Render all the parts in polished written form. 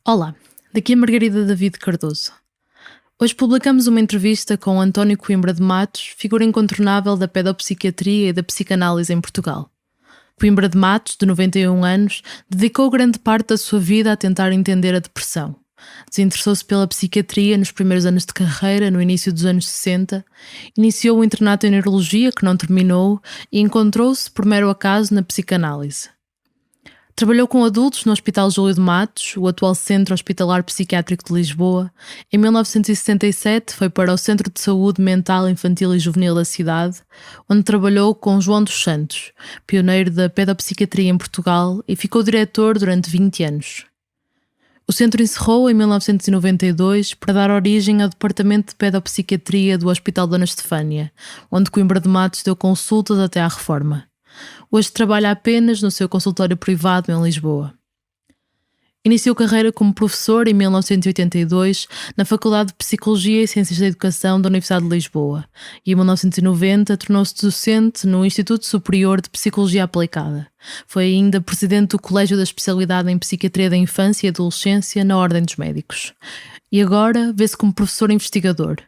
Olá, daqui é Margarida David Cardoso. Hoje publicamos uma entrevista com António Coimbra de Matos, figura incontornável da pedopsiquiatria e da psicanálise em Portugal. Coimbra de Matos, de 91 anos, dedicou grande parte da sua vida a tentar entender a depressão. Desinteressou-se pela psiquiatria nos primeiros anos de carreira, no início dos anos 60, iniciou o internato em neurologia, que não terminou, e encontrou-se, por mero acaso, na psicanálise. Trabalhou com adultos no Hospital Júlio de Matos, o atual Centro Hospitalar Psiquiátrico de Lisboa. Em 1977 foi para o Centro de Saúde Mental Infantil e Juvenil da cidade, onde trabalhou com João dos Santos, pioneiro da pedopsiquiatria em Portugal, e ficou diretor durante 20 anos. O centro encerrou em 1992 para dar origem ao Departamento de Pedopsiquiatria do Hospital Dona Estefânia, onde Coimbra de Matos deu consultas até à reforma. Hoje trabalha apenas no seu consultório privado em Lisboa. Iniciou carreira como professor em 1982 na Faculdade de Psicologia e Ciências da Educação da Universidade de Lisboa e em 1990 tornou-se docente no Instituto Superior de Psicologia Aplicada. Foi ainda presidente do Colégio da Especialidade em Psiquiatria da Infância e Adolescência na Ordem dos Médicos. E agora vê-se como professor investigador.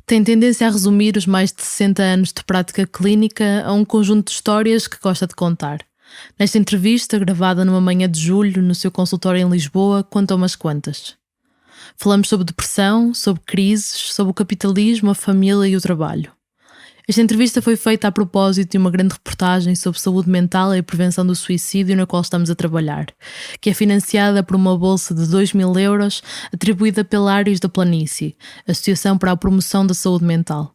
Tem tendência a resumir os mais de 60 anos de prática clínica a um conjunto de histórias que gosta de contar. Nesta entrevista, gravada numa manhã de julho no seu consultório em Lisboa, conta umas quantas. Falamos sobre depressão, sobre crises, sobre o capitalismo, a família e o trabalho. Esta entrevista foi feita a propósito de uma grande reportagem sobre saúde mental e a prevenção do suicídio na qual estamos a trabalhar, que é financiada por uma bolsa de 2.000 euros atribuída pela Ares da Planície, Associação para a Promoção da Saúde Mental.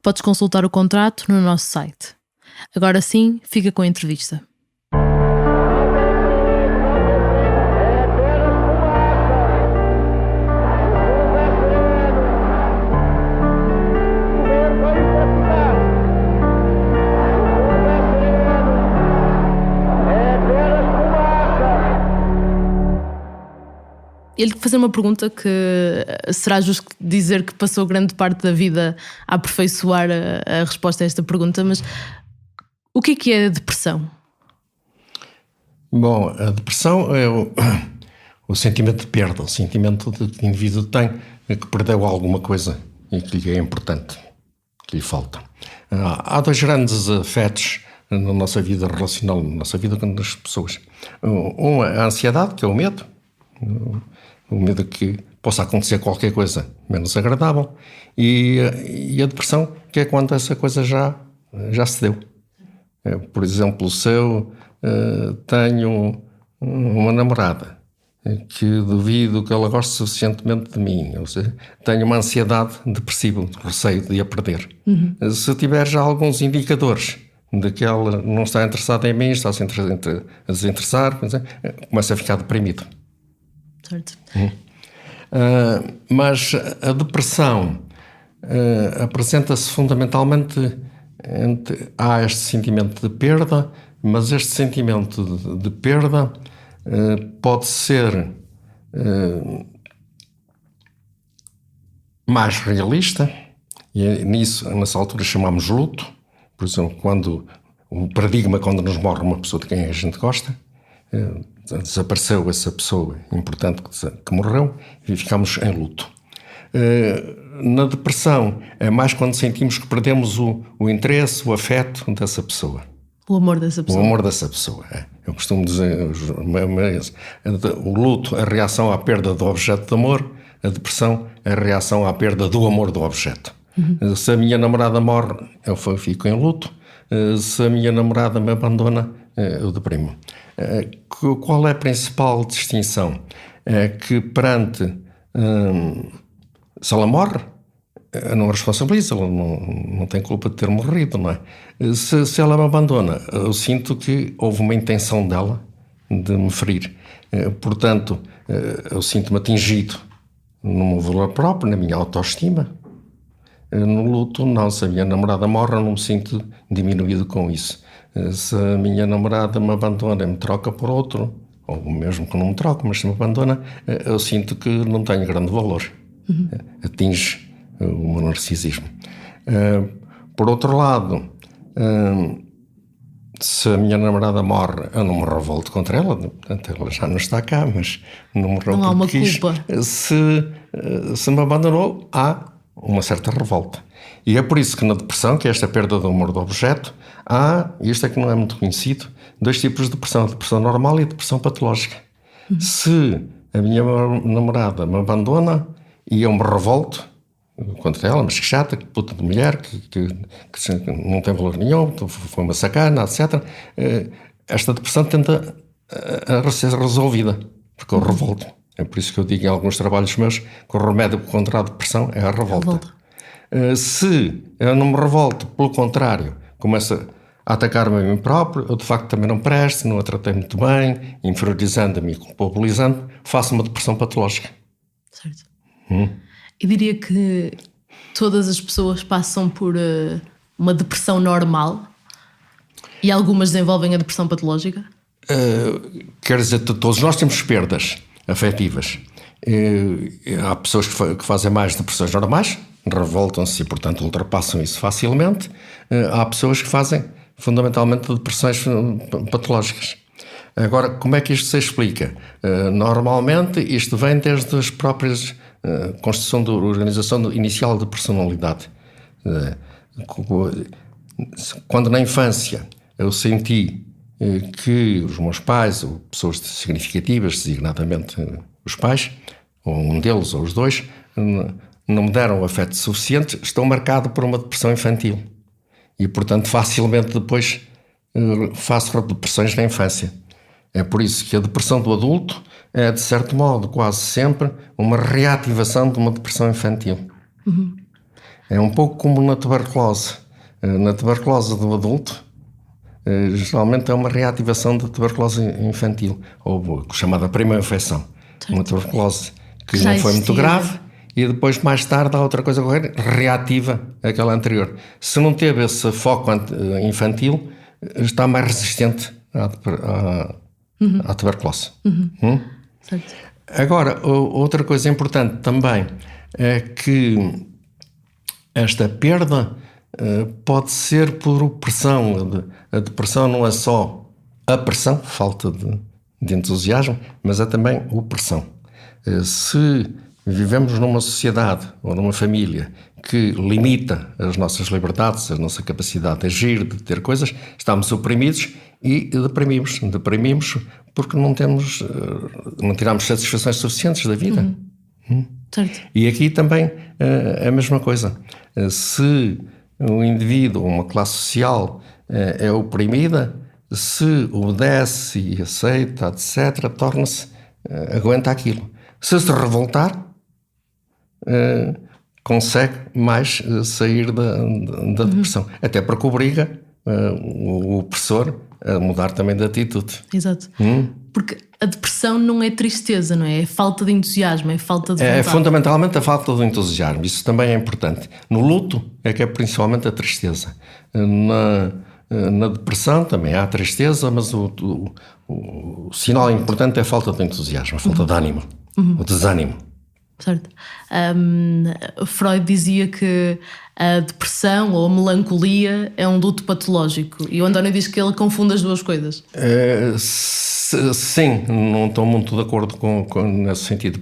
Podes consultar o contrato no nosso site. Agora sim, fica com a entrevista. Ele fazer uma pergunta que será justo dizer que passou grande parte da vida a aperfeiçoar a resposta a esta pergunta, mas o que é a depressão? Bom, a depressão é o sentimento de perda, o sentimento que o indivíduo tem que perdeu alguma coisa e que lhe é importante, que lhe falta. Há dois grandes afetos na nossa vida relacional, na nossa vida com as pessoas. Um é a ansiedade, que é o medo que possa acontecer qualquer coisa menos agradável, e a depressão, que é quando essa coisa já se deu. Por exemplo, se eu tenho uma namorada que duvido que ela goste suficientemente de mim, ou seja, tenho uma ansiedade depressiva, receio de a perder. Se tiver já alguns indicadores de que ela não está interessada em mim, está a desinteressar, começa a ficar deprimido. Certo. Mas a depressão apresenta-se fundamentalmente há este sentimento de perda, mas este sentimento de perda pode ser mais realista, e nessa altura chamamos luto. Por exemplo, quando nos morre uma pessoa de quem a gente gosta, desapareceu essa pessoa importante que morreu e ficamos em luto. Na depressão é mais quando sentimos que perdemos o interesse, o afeto dessa pessoa. O amor dessa pessoa. O amor dessa pessoa. Eu costumo dizer, o luto é a reação à perda do objeto de amor, a depressão é a reação à perda do amor do objeto. Se a minha namorada morre, eu fico em luto. Se a minha namorada me abandona, eu deprimo. Qual é a principal distinção? É que perante, se ela morre, eu não a responsabilizo, ela não tem culpa de ter morrido, não é? Se ela me abandona, eu sinto que houve uma intenção dela de me ferir. Portanto, eu sinto-me atingido no meu valor próprio, na minha autoestima. No luto, não. Se a minha namorada morre, eu não me sinto diminuído com isso. Se a minha namorada me abandona e me troca por outro, ou mesmo que não me troque, mas se me abandona, eu sinto que não tenho grande valor. Atinge o meu narcisismo. Por outro lado, Se a minha namorada morre, eu não me revolto contra ela, portanto, ela já não está cá, mas não morreu Não há uma porque quis. culpa. Se me abandonou, há uma certa revolta. E é por isso que na depressão, que é esta perda do humor do objeto, há, e isto é que não é muito conhecido, 2 tipos de depressão: a depressão normal e a depressão patológica. Se a minha namorada me abandona e eu me revolto contra ela, mas que chata, que puta de mulher, que não tem valor nenhum, foi uma sacana, etc. Esta depressão tende a ser resolvida, porque eu revolto. É por isso que eu digo em alguns trabalhos meus que o remédio contra a depressão é a revolta. Se eu não me revolto, pelo contrário, começo a atacar-me a mim próprio, eu de facto também não presto, não a tratei muito bem, inferiorizando-me e culpabilizando, faço uma depressão patológica. Certo. E diria que todas as pessoas passam por uma depressão normal e algumas desenvolvem a depressão patológica? Quer dizer, todos nós temos perdas afetivas. Há pessoas que fazem mais depressões normais, revoltam-se e, portanto, ultrapassam isso facilmente. Há pessoas que fazem, fundamentalmente, depressões patológicas. Agora, como é que isto se explica? Normalmente, isto vem desde as próprias construção da organização inicial de personalidade. Quando na infância eu senti que os meus pais, ou pessoas significativas, designadamente os pais, ou um deles ou os dois, não me deram o afeto suficiente, estou marcado por uma depressão infantil. E, portanto, facilmente depois faço depressões na infância. É por isso que a depressão do adulto é, de certo modo, quase sempre uma reativação de uma depressão infantil. É um pouco como na tuberculose. Na tuberculose do adulto, geralmente é uma reativação da tuberculose infantil, ou chamada prima infecção. Uma tuberculose que não foi muito grave e depois, mais tarde, há outra coisa qualquer, reativa aquela anterior. Se não teve esse foco infantil, está mais resistente à tuberculose. Certo. Agora, outra coisa importante também é que esta perda pode ser por pressão. A depressão não é só a pressão, falta de entusiasmo, mas é também opressão. Se vivemos numa sociedade ou numa família que limita as nossas liberdades, a nossa capacidade de agir, de ter coisas, estamos oprimidos e deprimimos. Deprimimos porque não tiramos satisfações suficientes da vida. Certo. E aqui também é a mesma coisa. Se um indivíduo, uma classe social é oprimida, se obedece e aceita, etc., torna-se, aguenta aquilo. Se revoltar, consegue mais sair da depressão. Até porque obriga o opressor a mudar também de atitude. Exato. Porque a depressão não é tristeza, não é? É falta de entusiasmo, é falta de vontade. É fundamentalmente a falta de entusiasmo. Isso também é importante. No luto é que é principalmente a tristeza. Na depressão também há tristeza, mas o sinal importante é a falta de entusiasmo, a falta de ânimo, o desânimo. Certo. Freud dizia que a depressão ou a melancolia é um luto patológico. E o António diz que ele confunde as duas coisas. Sim, não estou muito de acordo nesse sentido,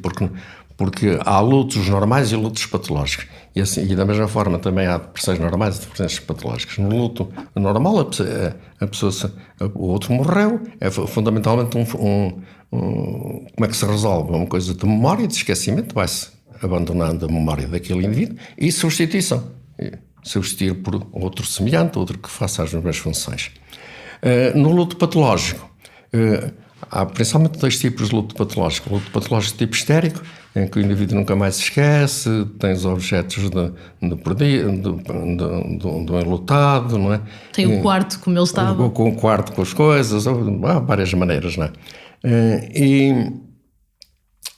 porque há lutos normais e lutos patológicos. E da mesma forma também há depressões normais e depressões patológicas. No luto normal, o outro morreu, é fundamentalmente como é que se resolve? Uma coisa de memória e de esquecimento, vai-se abandonando a memória daquele indivíduo e substituição. Substituir por outro semelhante, outro que faça as mesmas funções. No luto patológico, há principalmente 2 tipos de luto patológico. O luto patológico de tipo histérico, em que o indivíduo nunca mais se esquece, tem os objetos do enlutado, não é? Tem o quarto como ele estava. Com o quarto com as coisas, há várias maneiras, não é? E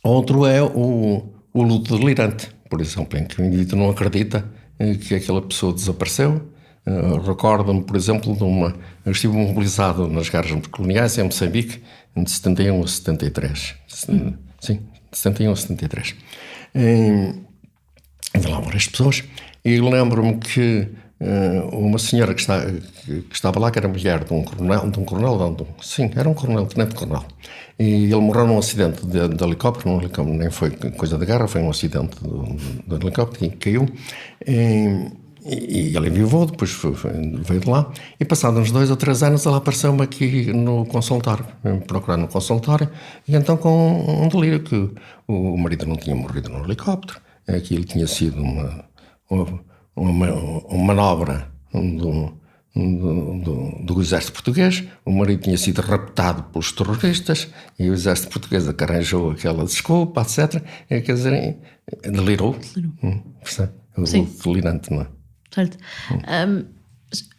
outro é o luto delirante, por exemplo, em que o indivíduo não acredita que aquela pessoa desapareceu. Recordo-me, por exemplo, eu estive mobilizado nas guerras coloniais em Moçambique de 71 a 73. Sim, de 71 a 73. Vi lá várias pessoas e lembro-me que uma senhora que estava lá, que era mulher de um coronel, sim, era um coronel, tenente-coronel. E ele morreu num acidente de helicóptero, nem foi coisa de guerra, foi um acidente de helicóptero que caiu. E ele enviou, depois veio de lá, e passados uns 2 ou 3 anos ela apareceu-me aqui no consultório, procurar no consultório, e então com um delírio que o marido não tinha morrido no helicóptero, aquilo tinha sido uma manobra do exército português, o marido tinha sido raptado pelos terroristas, e o exército português arranjou aquela desculpa, etc. Quer dizer, delirou. Delirante, não é? Certo.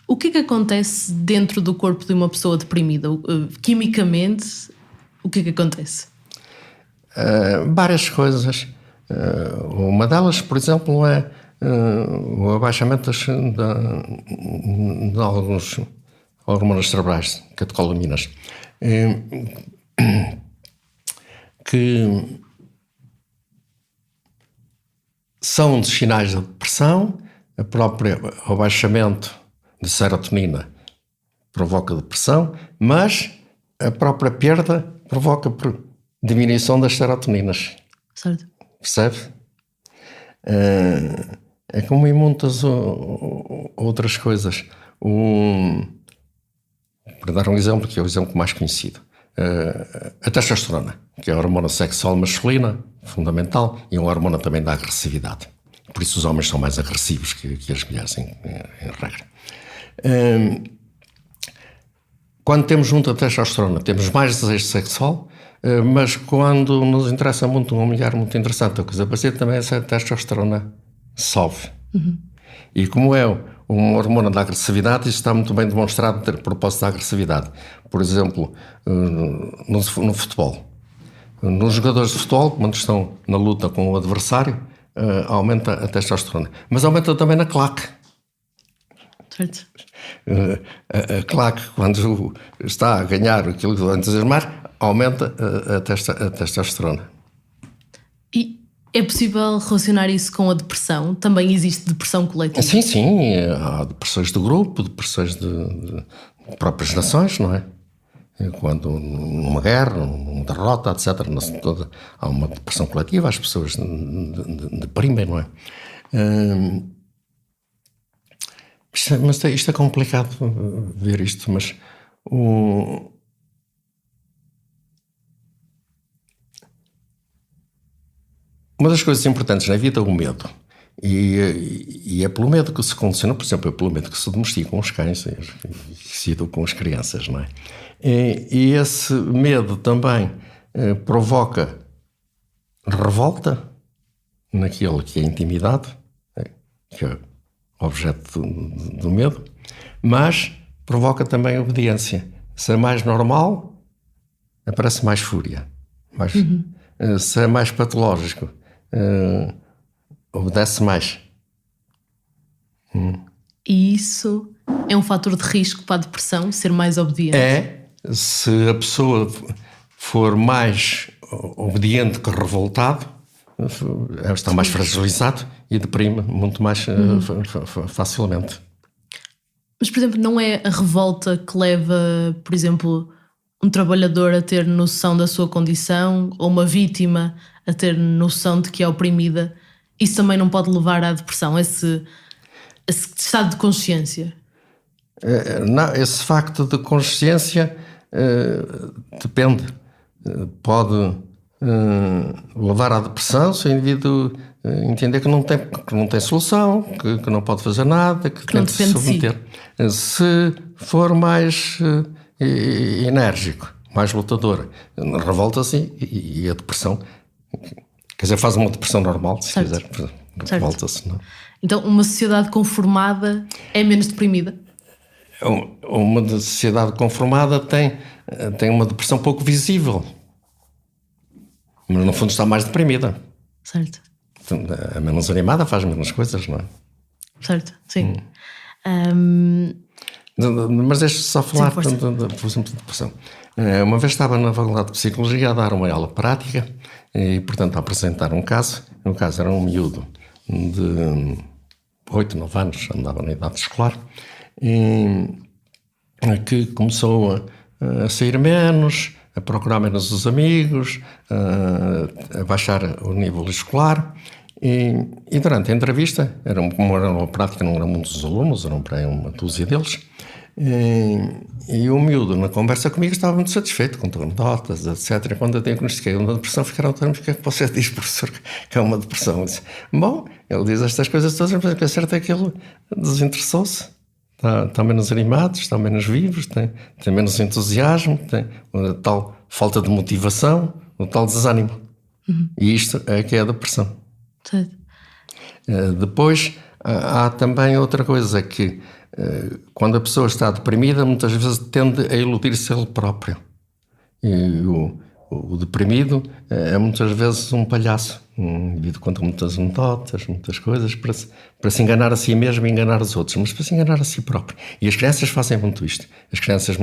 O que é que acontece dentro do corpo de uma pessoa deprimida? Quimicamente, o que é que acontece? Várias coisas. Uma delas, por exemplo, é o abaixamento de alguns hormonas cerebrais, catecolaminas, que são um dos sinais da depressão. O próprio abaixamento de serotonina provoca depressão, mas a própria perda provoca diminuição das serotoninas. Certo. Percebe? É como em muitas outras coisas. Para dar um exemplo, que é o exemplo mais conhecido. A testosterona, que é a hormona sexual masculina, fundamental, e uma hormona também da agressividade. Por isso os homens são mais agressivos que as mulheres, em regra. Quando temos junto a testosterona, temos mais desejo sexual, mas quando nos interessa muito uma mulher muito interessante, a coisa parecida, também essa testosterona sobe. E como é uma hormona da agressividade, isso está muito bem demonstrado ter propósito da agressividade. Por exemplo, no futebol. Nos jogadores de futebol, quando estão na luta com o adversário, aumenta a testosterona. Mas aumenta também na claque. Certo. A claque, quando está a ganhar aquilo que vai entusiasmar, aumenta a testosterona. E é possível relacionar isso com a depressão? Também existe depressão coletiva? Sim. Há depressões de grupo, depressões de próprias nações, não é? Quando numa guerra, numa derrota, etc., há uma depressão coletiva, as pessoas deprimem, não é? Mas isto é complicado ver isto, mas uma das coisas importantes na vida é o medo. E é pelo medo que se condiciona, por exemplo, é pelo medo que se domesticam os cães e se educam as crianças, não é? E esse medo também provoca revolta naquele que é a intimidade, que é o objeto do medo, mas provoca também obediência. Se é mais normal, aparece mais fúria. Se é mais patológico, obedece mais. E isso é um fator de risco para a depressão, ser mais obediente? É, se a pessoa for mais obediente que revoltado, está mais fragilizado e deprime muito mais facilmente. Mas, por exemplo, não é a revolta que leva, por exemplo, um trabalhador a ter noção da sua condição ou uma vítima a ter noção de que é oprimida? Isso também não pode levar à depressão, esse estado de consciência? Não, esse facto de consciência depende. Pode levar à depressão se o indivíduo entender que não tem solução, que não pode fazer nada, que tem de se submeter. Se for mais enérgico, mais lutador, revolta-se e a depressão, quer dizer, faz uma depressão normal, se quiser, revolta-se. Não? Então, uma sociedade conformada é menos deprimida? Uma sociedade conformada tem uma depressão pouco visível, mas no fundo está mais deprimida. Certo. A menos animada faz menos coisas, não é? Certo, sim. Mas deixa-me só falar, por exemplo, de depressão. Uma vez estava na Faculdade de Psicologia a dar uma aula prática e, portanto, a apresentar um caso. O caso era um miúdo de 8, 9 anos, andava na idade escolar, e que começou a sair menos, a procurar menos os amigos, a baixar o nível escolar. E durante a entrevista, como era uma prática, não eram muitos alunos, eram para aí uma dúzia deles, e o miúdo, na conversa comigo, estava muito satisfeito com as notas, etc. Quando eu diagnostiquei uma depressão, ficaram todos: o que é que você diz, professor, que é uma depressão? Eu disse: bom, ele diz estas coisas todas, mas o que é certo é que ele desinteressou-se. Estão menos animados, estão menos vivos, tem menos entusiasmo, tem uma tal falta de motivação, um tal desânimo. E isto é que é a depressão. Certo. Depois, há também outra coisa, que quando a pessoa está deprimida, muitas vezes tende a iludir-se ele próprio. E o deprimido é muitas vezes um palhaço, um indivíduo que conta muitas anedotas, muitas coisas, para se enganar a si mesmo e enganar os outros, mas para se enganar a si próprio. E as crianças fazem muito isto. As crianças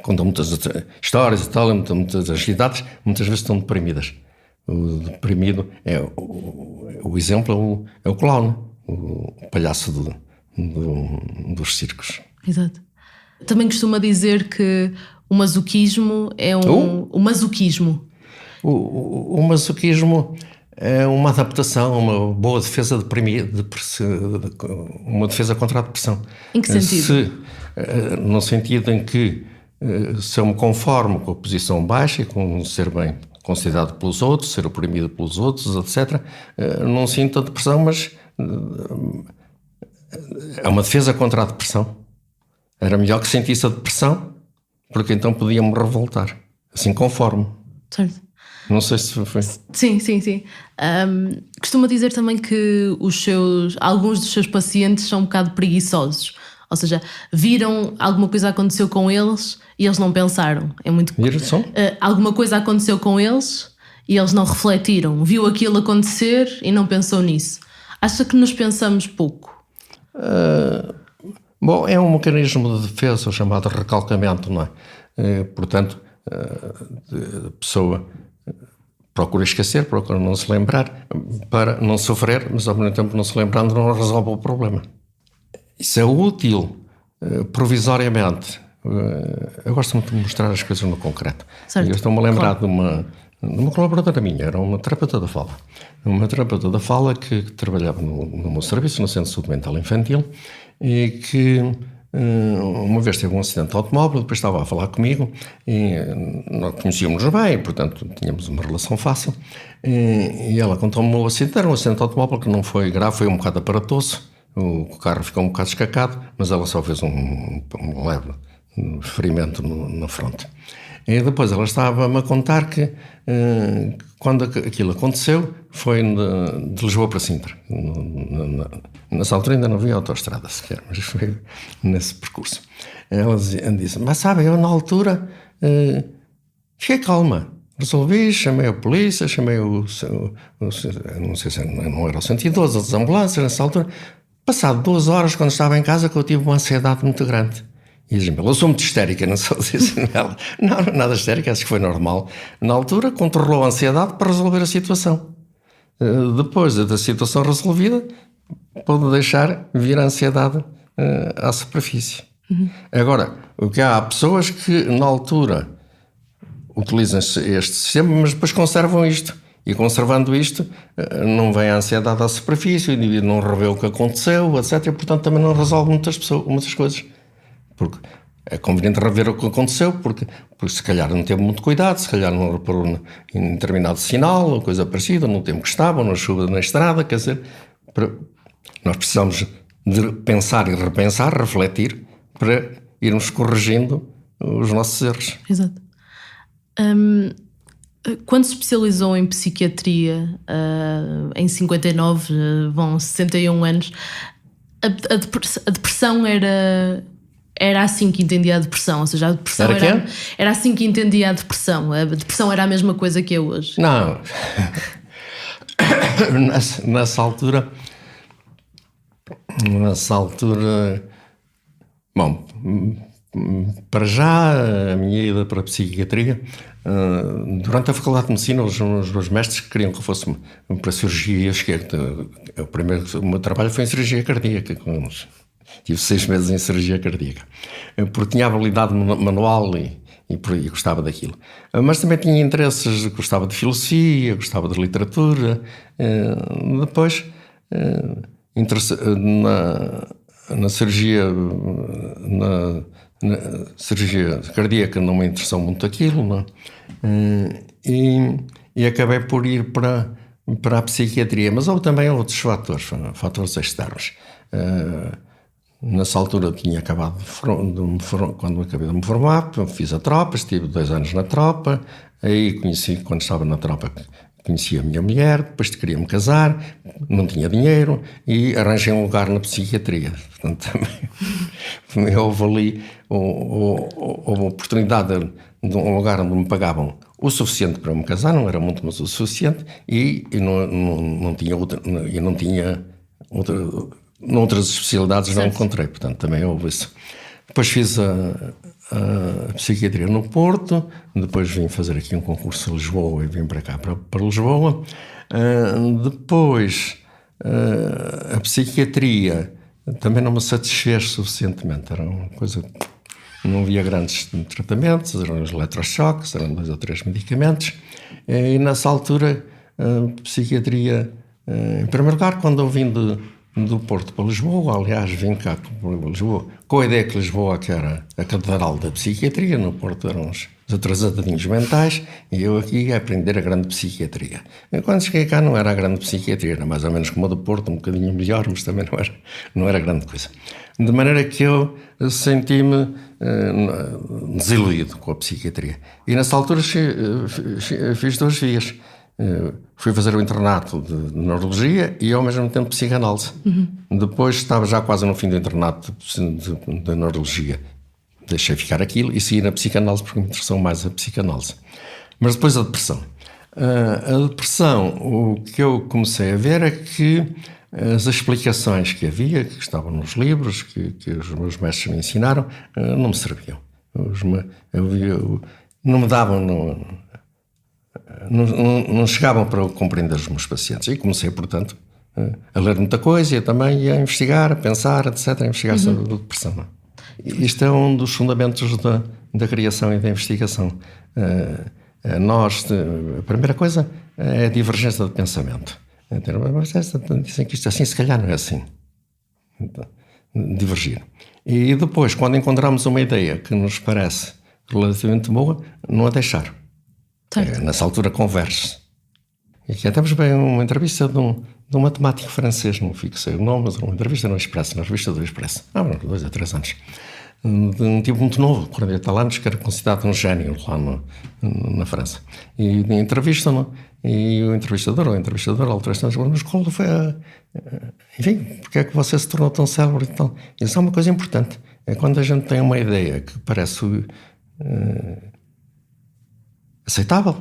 contam muitas histórias e tal, muitas agilidades, muitas vezes estão deprimidas. O deprimido o exemplo é o clown, o palhaço dos circos. Exato. Também costuma dizer que o masoquismo é o masoquismo. O masoquismo é uma adaptação, uma boa defesa uma defesa contra a depressão. Em que sentido? No sentido em que se eu me conformo com a posição baixa e com ser bem considerado pelos outros, ser oprimido pelos outros, etc., não sinto a depressão, mas é uma defesa contra a depressão. Era melhor que sentisse a depressão, porque então podia-me revoltar. Assim conformo. Certo. Não sei se foi. Sim. Costuma dizer também que alguns dos seus pacientes são um bocado preguiçosos. Ou seja, viram alguma coisa aconteceu com eles e eles não pensaram. É muito. Alguma coisa aconteceu com eles e eles não refletiram. Viu aquilo acontecer e não pensou nisso. Acha que nos pensamos pouco? Bom, é um mecanismo de defesa chamado recalcamento, não é? Portanto, a pessoa procura esquecer, procura não se lembrar, para não sofrer, mas ao mesmo tempo não se lembrando não resolve o problema. Isso é útil provisoriamente. Eu gosto muito de mostrar as coisas no concreto. Certo. Eu estou-me a lembrar de uma colaboradora minha, era uma terapeuta da fala. Uma terapeuta da fala que trabalhava no meu serviço, no Centro de Saúde Mental Infantil, e que uma vez teve um acidente de automóvel, depois estava a falar comigo, e nós conhecíamos bem, portanto tínhamos uma relação fácil, e ela contou-me o acidente. Era um acidente de automóvel que não foi grave, foi um bocado aparatoso, o carro ficou um bocado escacado, mas ela só fez um leve ferimento na fronte. E depois ela estava-me a contar que quando aquilo aconteceu foi de Lisboa para Sintra. Nessa altura ainda não havia autoestrada sequer, mas foi nesse percurso. Ela disse: mas sabe, eu na altura fiquei calma. Resolvi, chamei a polícia, chamei não sei se não era o 112, as ambulâncias nessa altura. Passado 2 horas, quando estava em casa, que eu tive uma ansiedade muito grande. E diz-me: eu sou muito histérica, não sou ela. Não, nada histérica, acho que foi normal. Na altura, controlou a ansiedade para resolver a situação. Depois da situação resolvida, pode deixar vir a ansiedade à superfície. Agora, o que há pessoas que, na altura, utilizam este sistema, mas depois conservam isto. E conservando isto, não vem a ansiedade à superfície, o indivíduo não revê o que aconteceu, etc. E, portanto, também não resolve muitas coisas. Porque é conveniente rever o que aconteceu, porque se calhar não teve muito cuidado, se calhar não reparou em determinado sinal, ou coisa parecida, no tempo que estava, na chuva, na estrada. Quer dizer, nós precisamos de pensar e repensar, refletir, para irmos corrigindo os nossos erros. Exato. Quando se especializou em psiquiatria, em 59, vão 61 anos, a depressão era assim que entendia a depressão, ou seja, a depressão era assim que entendia a depressão era a mesma coisa que é hoje. Não, nessa altura, bom, para já a minha ida para a psiquiatria Durante a Faculdade de Medicina, os meus mestres queriam que eu fosse para cirurgia e eu cheguei. O meu trabalho foi em cirurgia cardíaca. Tive 6 meses em cirurgia cardíaca. Porque tinha habilidade manual e gostava daquilo. Mas também tinha interesses, gostava de filosofia, gostava de literatura. Depois, na cirurgia cardíaca não me interessou muito aquilo, não? E acabei por ir para a psiquiatria, mas houve também outros fatores externos. Nessa altura eu tinha acabado quando acabei de me formar, fiz a tropa, estive 2 anos na tropa, aí quando estava na tropa conheci a minha mulher, depois queria-me casar, não tinha dinheiro e arranjei um lugar na psiquiatria. Portanto, também houve ali houve a oportunidade de um lugar onde me pagavam o suficiente para me casar, não era muito, mas o suficiente, e não tinha outras especialidades, não encontrei. Portanto, também houve isso. Depois fiz a psiquiatria no Porto, depois vim fazer aqui um concurso em Lisboa e vim para cá, para Lisboa. Depois, a psiquiatria também não me satisfez suficientemente, era uma coisa... Não havia grandes tratamentos, eram os eletrochoques, eram 2 ou 3 medicamentos. E nessa altura, a psiquiatria, em primeiro lugar, quando eu vim do Porto para Lisboa, aliás, vim cá para Lisboa, com a ideia que Lisboa que era a catedral da psiquiatria, no Porto eram os atrasadinhos mentais, e eu aqui ia aprender a grande psiquiatria. E quando cheguei cá não era a grande psiquiatria, era mais ou menos como a do Porto, um bocadinho melhor, mas também não era grande coisa. De maneira que eu senti-me desiludido com a psiquiatria. E nessa altura fiz 2 vias. Fui fazer o internato de neurologia e ao mesmo tempo psicanálise. Depois estava já quase no fim do internato de neurologia. Deixei ficar aquilo e segui na psicanálise porque me interessou mais a psicanálise. Mas depois a depressão. A depressão, o que eu comecei a ver é que as explicações que havia, que estavam nos livros, que os meus mestres me ensinaram, não me serviam. Não me davam... Não chegavam para compreender os meus pacientes. E comecei, portanto, a ler muita coisa e também a investigar, a pensar, etc., a investigar sobre a depressão. Isto é um dos fundamentos da criação e da investigação. A primeira coisa é a divergência de pensamento. Dizem que isto assim, se calhar não é assim. Divergir. E depois, quando encontramos uma ideia que nos parece relativamente boa, não a deixar. Nessa altura converge-se. E aqui temos bem uma entrevista de um matemático francês, não fixei o nome, mas uma entrevista no Expresso, na revista do Expresso, há 2 ou 3 anos, de um tipo muito novo, 40 tal anos, que era considerado um gênio lá na França. E entrevistam-no, e o entrevistador mas qual foi enfim, porque é que você se tornou tão célebre? Então, isso é uma coisa importante, é quando a gente tem uma ideia que parece... aceitável.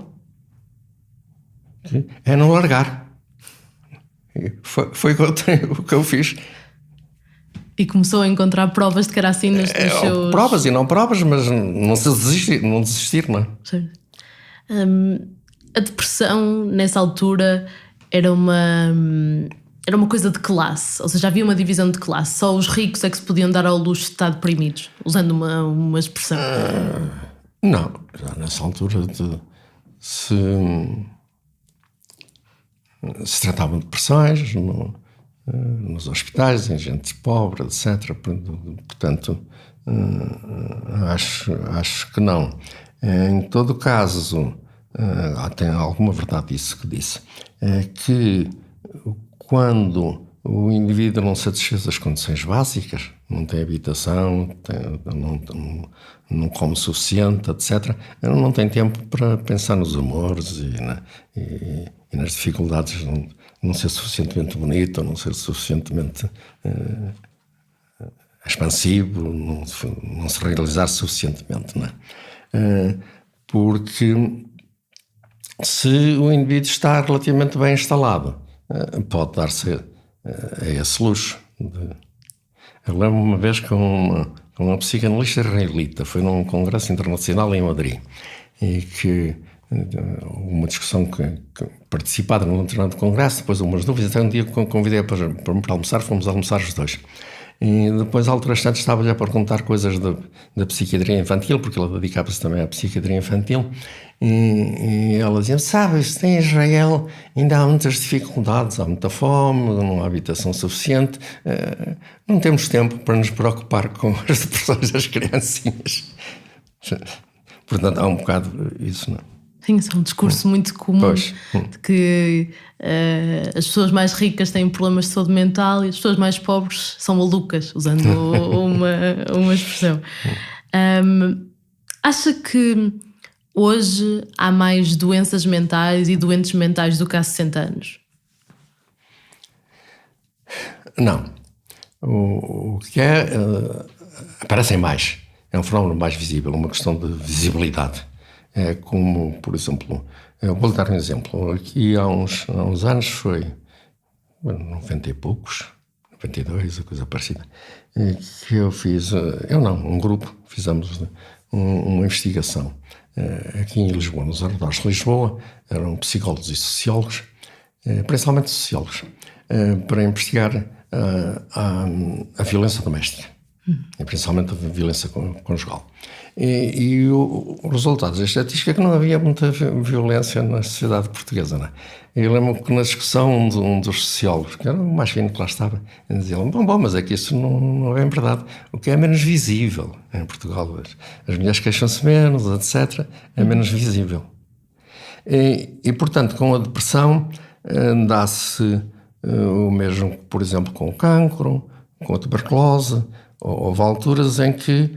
É não largar. Foi o que eu fiz. E começou a encontrar provas de que era assim nos seus... Provas e não provas, mas não desistir, não é? Sim. A depressão, nessa altura, era uma coisa de classe. Ou seja, havia uma divisão de classe. Só os ricos é que se podiam dar ao luxo de estar deprimidos, usando uma expressão. Não, já nessa altura se tratavam de depressões nos hospitais, em gente pobre, etc. Portanto, acho que não. Em todo caso, tem alguma verdade isso que disse, é que quando o indivíduo não satisfez as condições básicas, não tem habitação, não come o suficiente, etc., não tem tempo para pensar nos amores e nas dificuldades de não ser suficientemente bonito, ou não ser suficientemente expansivo, não se realizar suficientemente, não é? Porque se o indivíduo está relativamente bem instalado, pode dar-se a esse luxo. Eu lembro uma vez com uma psicanalista israelita, foi num congresso internacional em Madrid, e que uma discussão que participada num determinado congresso, depois umas dúvidas, até um dia convidei para almoçar, fomos almoçar os dois. E depois, à altura estante, estava-lhe a perguntar coisas da psiquiatria infantil, porque ela dedicava-se também à psiquiatria infantil, e ela dizia, sabes, em Israel ainda há muitas dificuldades, há muita fome, não há habitação suficiente, não temos tempo para nos preocupar com as depressões das criancinhas. Portanto, há um bocado isso, não é? Sim, isso é um discurso muito comum de que as pessoas mais ricas têm problemas de saúde mental e as pessoas mais pobres são malucas, usando uma expressão. Acha que hoje há mais doenças mentais e doentes mentais do que há 60 anos? Não. O que aparecem mais. É um fenómeno mais visível, uma questão de visibilidade. É como, por exemplo, eu vou-lhe dar um exemplo. Aqui há uns anos foi, 90 e poucos, 92, a coisa parecida, que eu fiz, um grupo, fizemos uma investigação aqui em Lisboa, nos arredores de Lisboa, eram psicólogos e sociólogos, principalmente sociólogos, para investigar a violência doméstica, e principalmente a violência conjugal. E o resultado da estatística é que não havia muita violência na sociedade portuguesa, não é? Eu lembro que na discussão um dos sociólogos, que era o mais fino que lá estava, dizia, bom, mas é que isso não é bem verdade. O que é menos visível em Portugal, as mulheres queixam-se menos, etc., é menos visível. E portanto, com a depressão dá-se o mesmo, por exemplo, com o cancro, com a tuberculose. Houve alturas em que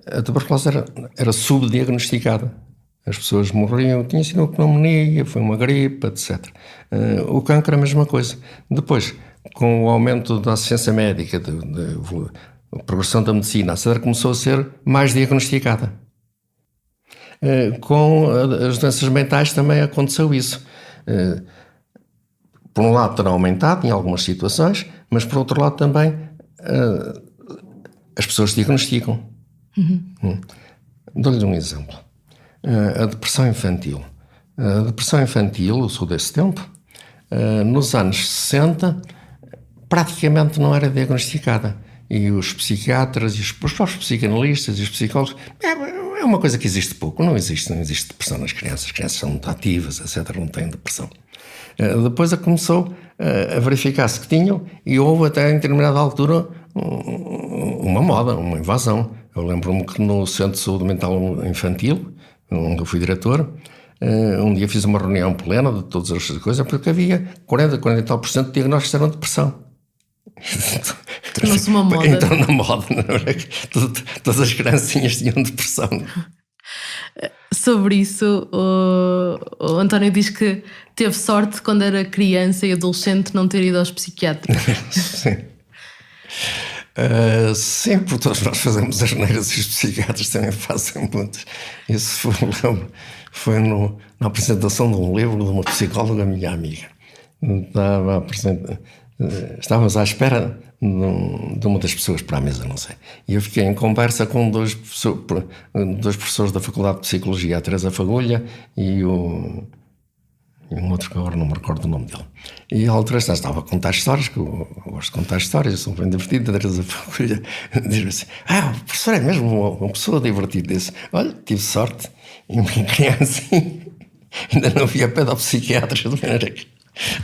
a tuberculose era subdiagnosticada. As pessoas morriam, tinha sido uma pneumonia, foi uma gripe, etc. O cancro é a mesma coisa. Depois, com o aumento da assistência médica, a progressão da medicina, a SEDAR começou a ser mais diagnosticada. Com as doenças mentais também aconteceu isso. Por um lado terá aumentado em algumas situações, mas por outro lado também as pessoas diagnosticam. Dou-lhe um exemplo. A depressão infantil. A depressão infantil, eu sou desse tempo, nos anos 60, praticamente não era diagnosticada. E os psiquiatras, e os próprios psicanalistas e os psicólogos, é uma coisa que existe pouco. Não existe depressão nas crianças. As crianças são muito ativas, etc., não têm depressão. Depois começou a verificar-se que tinham, e houve até em determinada altura uma moda, uma invasão. Eu lembro-me que no Centro de Saúde Mental Infantil, onde eu fui diretor, um dia fiz uma reunião plena de todas as coisas, porque havia 40 e tal % de diagnósticos eram depressão. Tornou-se uma moda. Então, na moda, não é? Todas as criancinhas tinham depressão. Sobre isso, o António diz que teve sorte quando era criança e adolescente não ter ido aos psiquiatras. Sim. Sim, porque todos nós fazemos as neiras e os psiquiatras também fazem muitas. Isso foi na apresentação de um livro de uma psicóloga minha amiga. Estávamos à espera de uma das pessoas para a mesa, não sei. E eu fiquei em conversa com dois professores da Faculdade de Psicologia, a Teresa Fagulha e um outro que agora não me recordo o nome dele. E a altura estava a contar histórias, que eu gosto de contar histórias, eu sou bem divertido. A Teresa Fagulha diz-me assim, o professor é mesmo uma pessoa divertida. Disse, olha, tive sorte, em minha criança ainda não havia pedopsiquiatras, de maneira que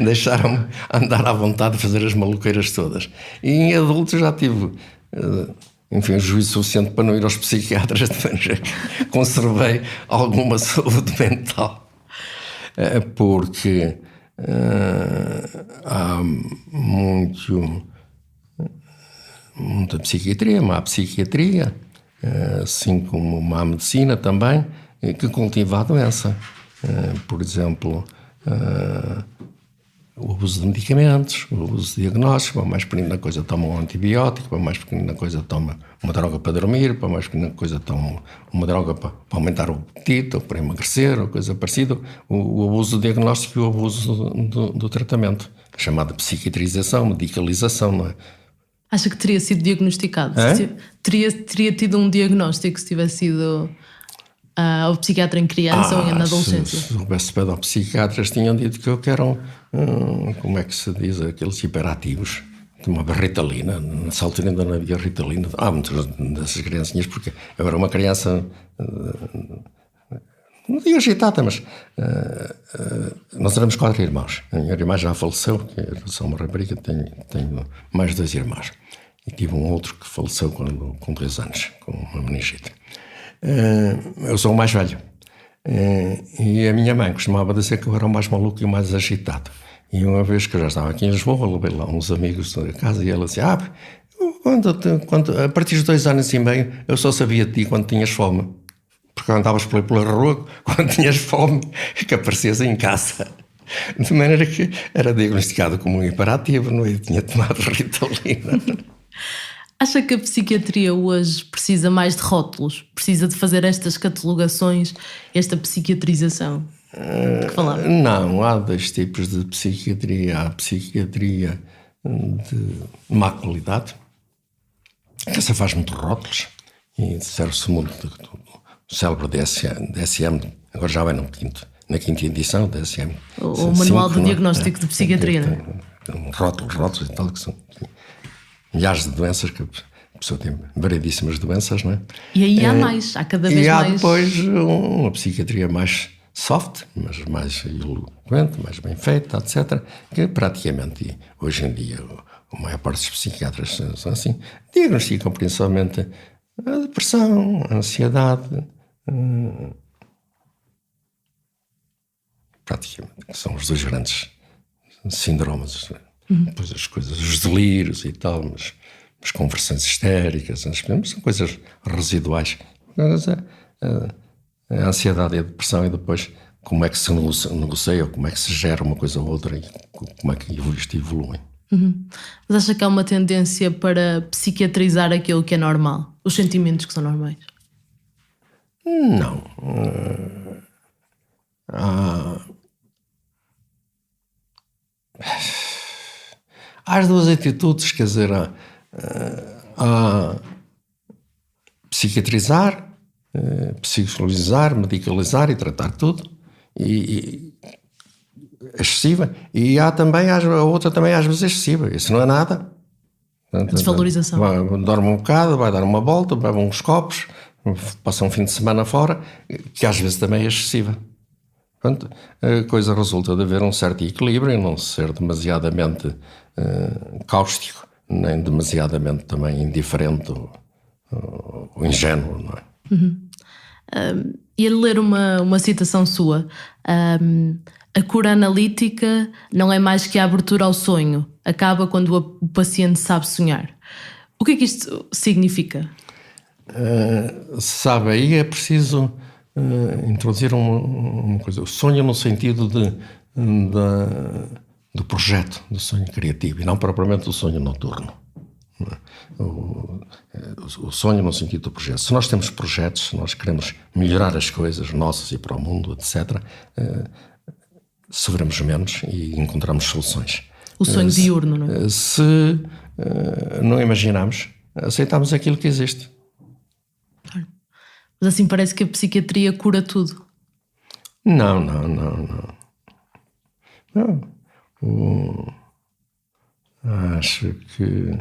deixaram-me andar à vontade de fazer as maluqueiras todas. E em adultos já tive, juízo suficiente para não ir aos psiquiatras, de maneira que conservei alguma saúde mental. Porque há muita psiquiatria, má psiquiatria, assim como má medicina também, que cultiva a doença. Por exemplo, o abuso de medicamentos, o abuso de diagnósticos. Para mais pequenina coisa toma um antibiótico, para mais pequenina coisa toma uma droga para dormir, para mais pequenina coisa toma uma droga para aumentar o apetite ou para emagrecer, ou coisa parecida. O abuso do diagnóstico e o abuso do tratamento, chamada psiquiatrização, medicalização, não é? Acha que teria sido diagnosticado? Teria tido um diagnóstico se tivesse sido... ao psiquiatra em criança ou na adolescência? Se houvesse pedopsiquiatras, tinham dito que eram, como é que se diz, aqueles hiperativos. Tomava Ritalina, nessa altura ainda não havia Ritalina. Muitas dessas criancinhas, porque eu era uma criança, não digo agitada, mas nós éramos 4 irmãos. A minha irmã já faleceu, que era só uma rapariga, tenho mais 2 irmãos. E tive um outro que faleceu com 2 anos, com uma meningite. Eu sou o mais velho. E a minha mãe costumava dizer que eu era o mais maluco e o mais agitado. E uma vez que eu já estava aqui em Lisboa, levei lá uns amigos da casa e ela disse: a partir dos 2 anos e meio, eu só sabia de ti quando tinhas fome. Porque andavas pela rua, quando tinhas fome, que aparecias em casa. De maneira que era diagnosticado como um hiperativo, não é? Tinha tomado Ritalina. Acha que a psiquiatria hoje precisa mais de rótulos? Precisa de fazer estas catalogações, esta psiquiatrização que falava? Não, há 2 tipos de psiquiatria. Há a psiquiatria de má qualidade, que essa faz muitos rótulos e serve-se muito do célebre DSM, agora já vai na quinta edição, DSM. O Manual de Diagnóstico de Psiquiatria, não é? Rótulos e tal, que são milhares de doenças, que a pessoa tem variedíssimas doenças, não é? E aí há cada vez mais. E há depois uma psiquiatria mais soft, mas mais eloquente, mais bem feita, etc., que praticamente, hoje em dia, a maior parte dos psiquiatras são assim, diagnosticam principalmente a depressão, a ansiedade, praticamente, que são os 2 grandes síndromes. Depois as coisas, os delírios e tal, as conversões histéricas, são coisas residuais. A ansiedade e a depressão, e depois como é que se negocia, ou como é que se gera uma coisa ou outra, e como é que isto evolui. Mas acha que há uma tendência para psiquiatrizar aquilo que é normal? Os sentimentos que são normais? Não. Há as 2 atitudes, quer dizer, há psiquiatrizar, psicologizar, medicalizar e tratar tudo, e excessiva, e há também a outra também às vezes excessiva. Isso não é nada. Desvalorização. Dorme um bocado, vai dar uma volta, bebe uns copos, passa um fim de semana fora, que às vezes também é excessiva. Portanto, a coisa resulta de haver um certo equilíbrio e não ser demasiadamente cáustico, nem demasiadamente também indiferente ou ingênuo, não é? E a ler uma citação sua, a cura analítica não é mais que a abertura ao sonho, acaba quando o paciente sabe sonhar. O que é que isto significa? Sabe, aí é preciso introduzir uma coisa. O sonho no sentido do projeto, do sonho criativo, e não propriamente do sonho noturno. O sonho no sentido do projeto. Se nós temos projetos, se nós queremos melhorar as coisas nossas e para o mundo, etc., sofremos menos e encontramos soluções. O sonho diurno, não é? Se não imaginamos, aceitamos aquilo que existe. Mas assim parece que a psiquiatria cura tudo. Não. Acho que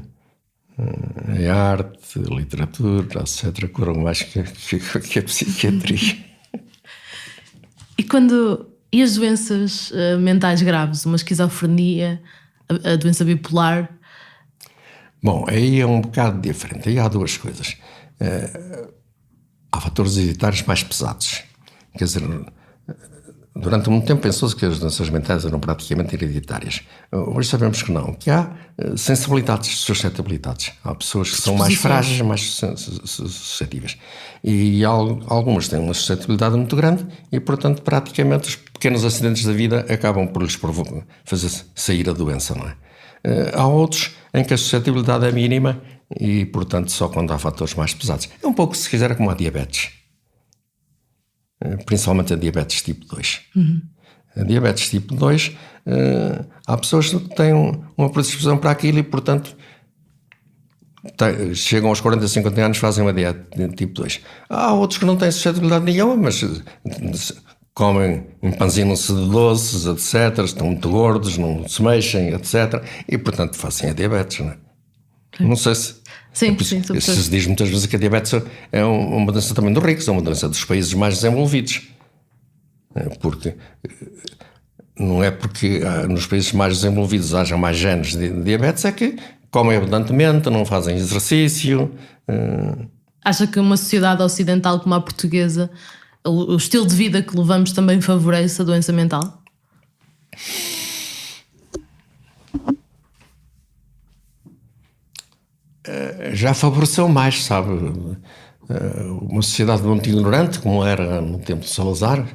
a arte, a literatura, etc., curam mais que a psiquiatria. E as doenças mentais graves, uma esquizofrenia, a doença bipolar? Bom, aí é um bocado diferente. Aí há 2 coisas. Há fatores hereditários mais pesados. Quer dizer, durante muito tempo pensou-se que as doenças mentais eram praticamente hereditárias. Hoje sabemos que não, que há sensibilidades, suscetibilidades. Há pessoas que são mais frágeis, mais suscetíveis. E algumas têm uma suscetibilidade muito grande e, portanto, praticamente os pequenos acidentes da vida acabam por lhes fazer sair a doença, não é? Há outros em que a suscetibilidade é mínima e, portanto, só quando há fatores mais pesados. É um pouco, se quiser, como a diabetes. Principalmente a diabetes tipo 2. A diabetes tipo 2, há pessoas que têm uma predisposição para aquilo e, portanto, chegam aos 40, 50 anos, fazem uma dieta de tipo 2. Há outros que não têm suscetibilidade nenhuma, mas comem, empanzinam-se de doces, etc. Estão muito gordos, não se mexem, etc. E, portanto, fazem a diabetes, não é? Não sei se... Sim, se diz muitas vezes que a diabetes é uma doença também dos ricos, é uma doença dos países mais desenvolvidos. Porque não é porque nos países mais desenvolvidos haja mais genes de diabetes, é que comem abundantemente, não fazem exercício. Acha que uma sociedade ocidental como a portuguesa, o estilo de vida que levamos também favorece a doença mental? Já favoreceu mais, sabe? Uma sociedade muito ignorante, como era no tempo de Salazar,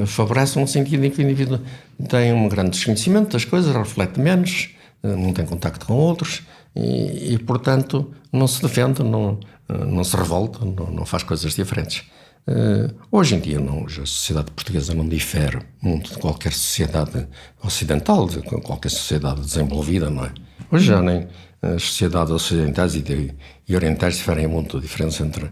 favorece no sentido em que o indivíduo tem um grande desconhecimento das coisas, reflete menos, não tem contacto com outros e portanto, não se defende, não se revolta, não faz coisas diferentes. Hoje em dia, a sociedade portuguesa não difere muito de qualquer sociedade ocidental, de qualquer sociedade desenvolvida, não é? Hoje já nem as sociedades ocidentais e orientais diferem muito. A diferença entre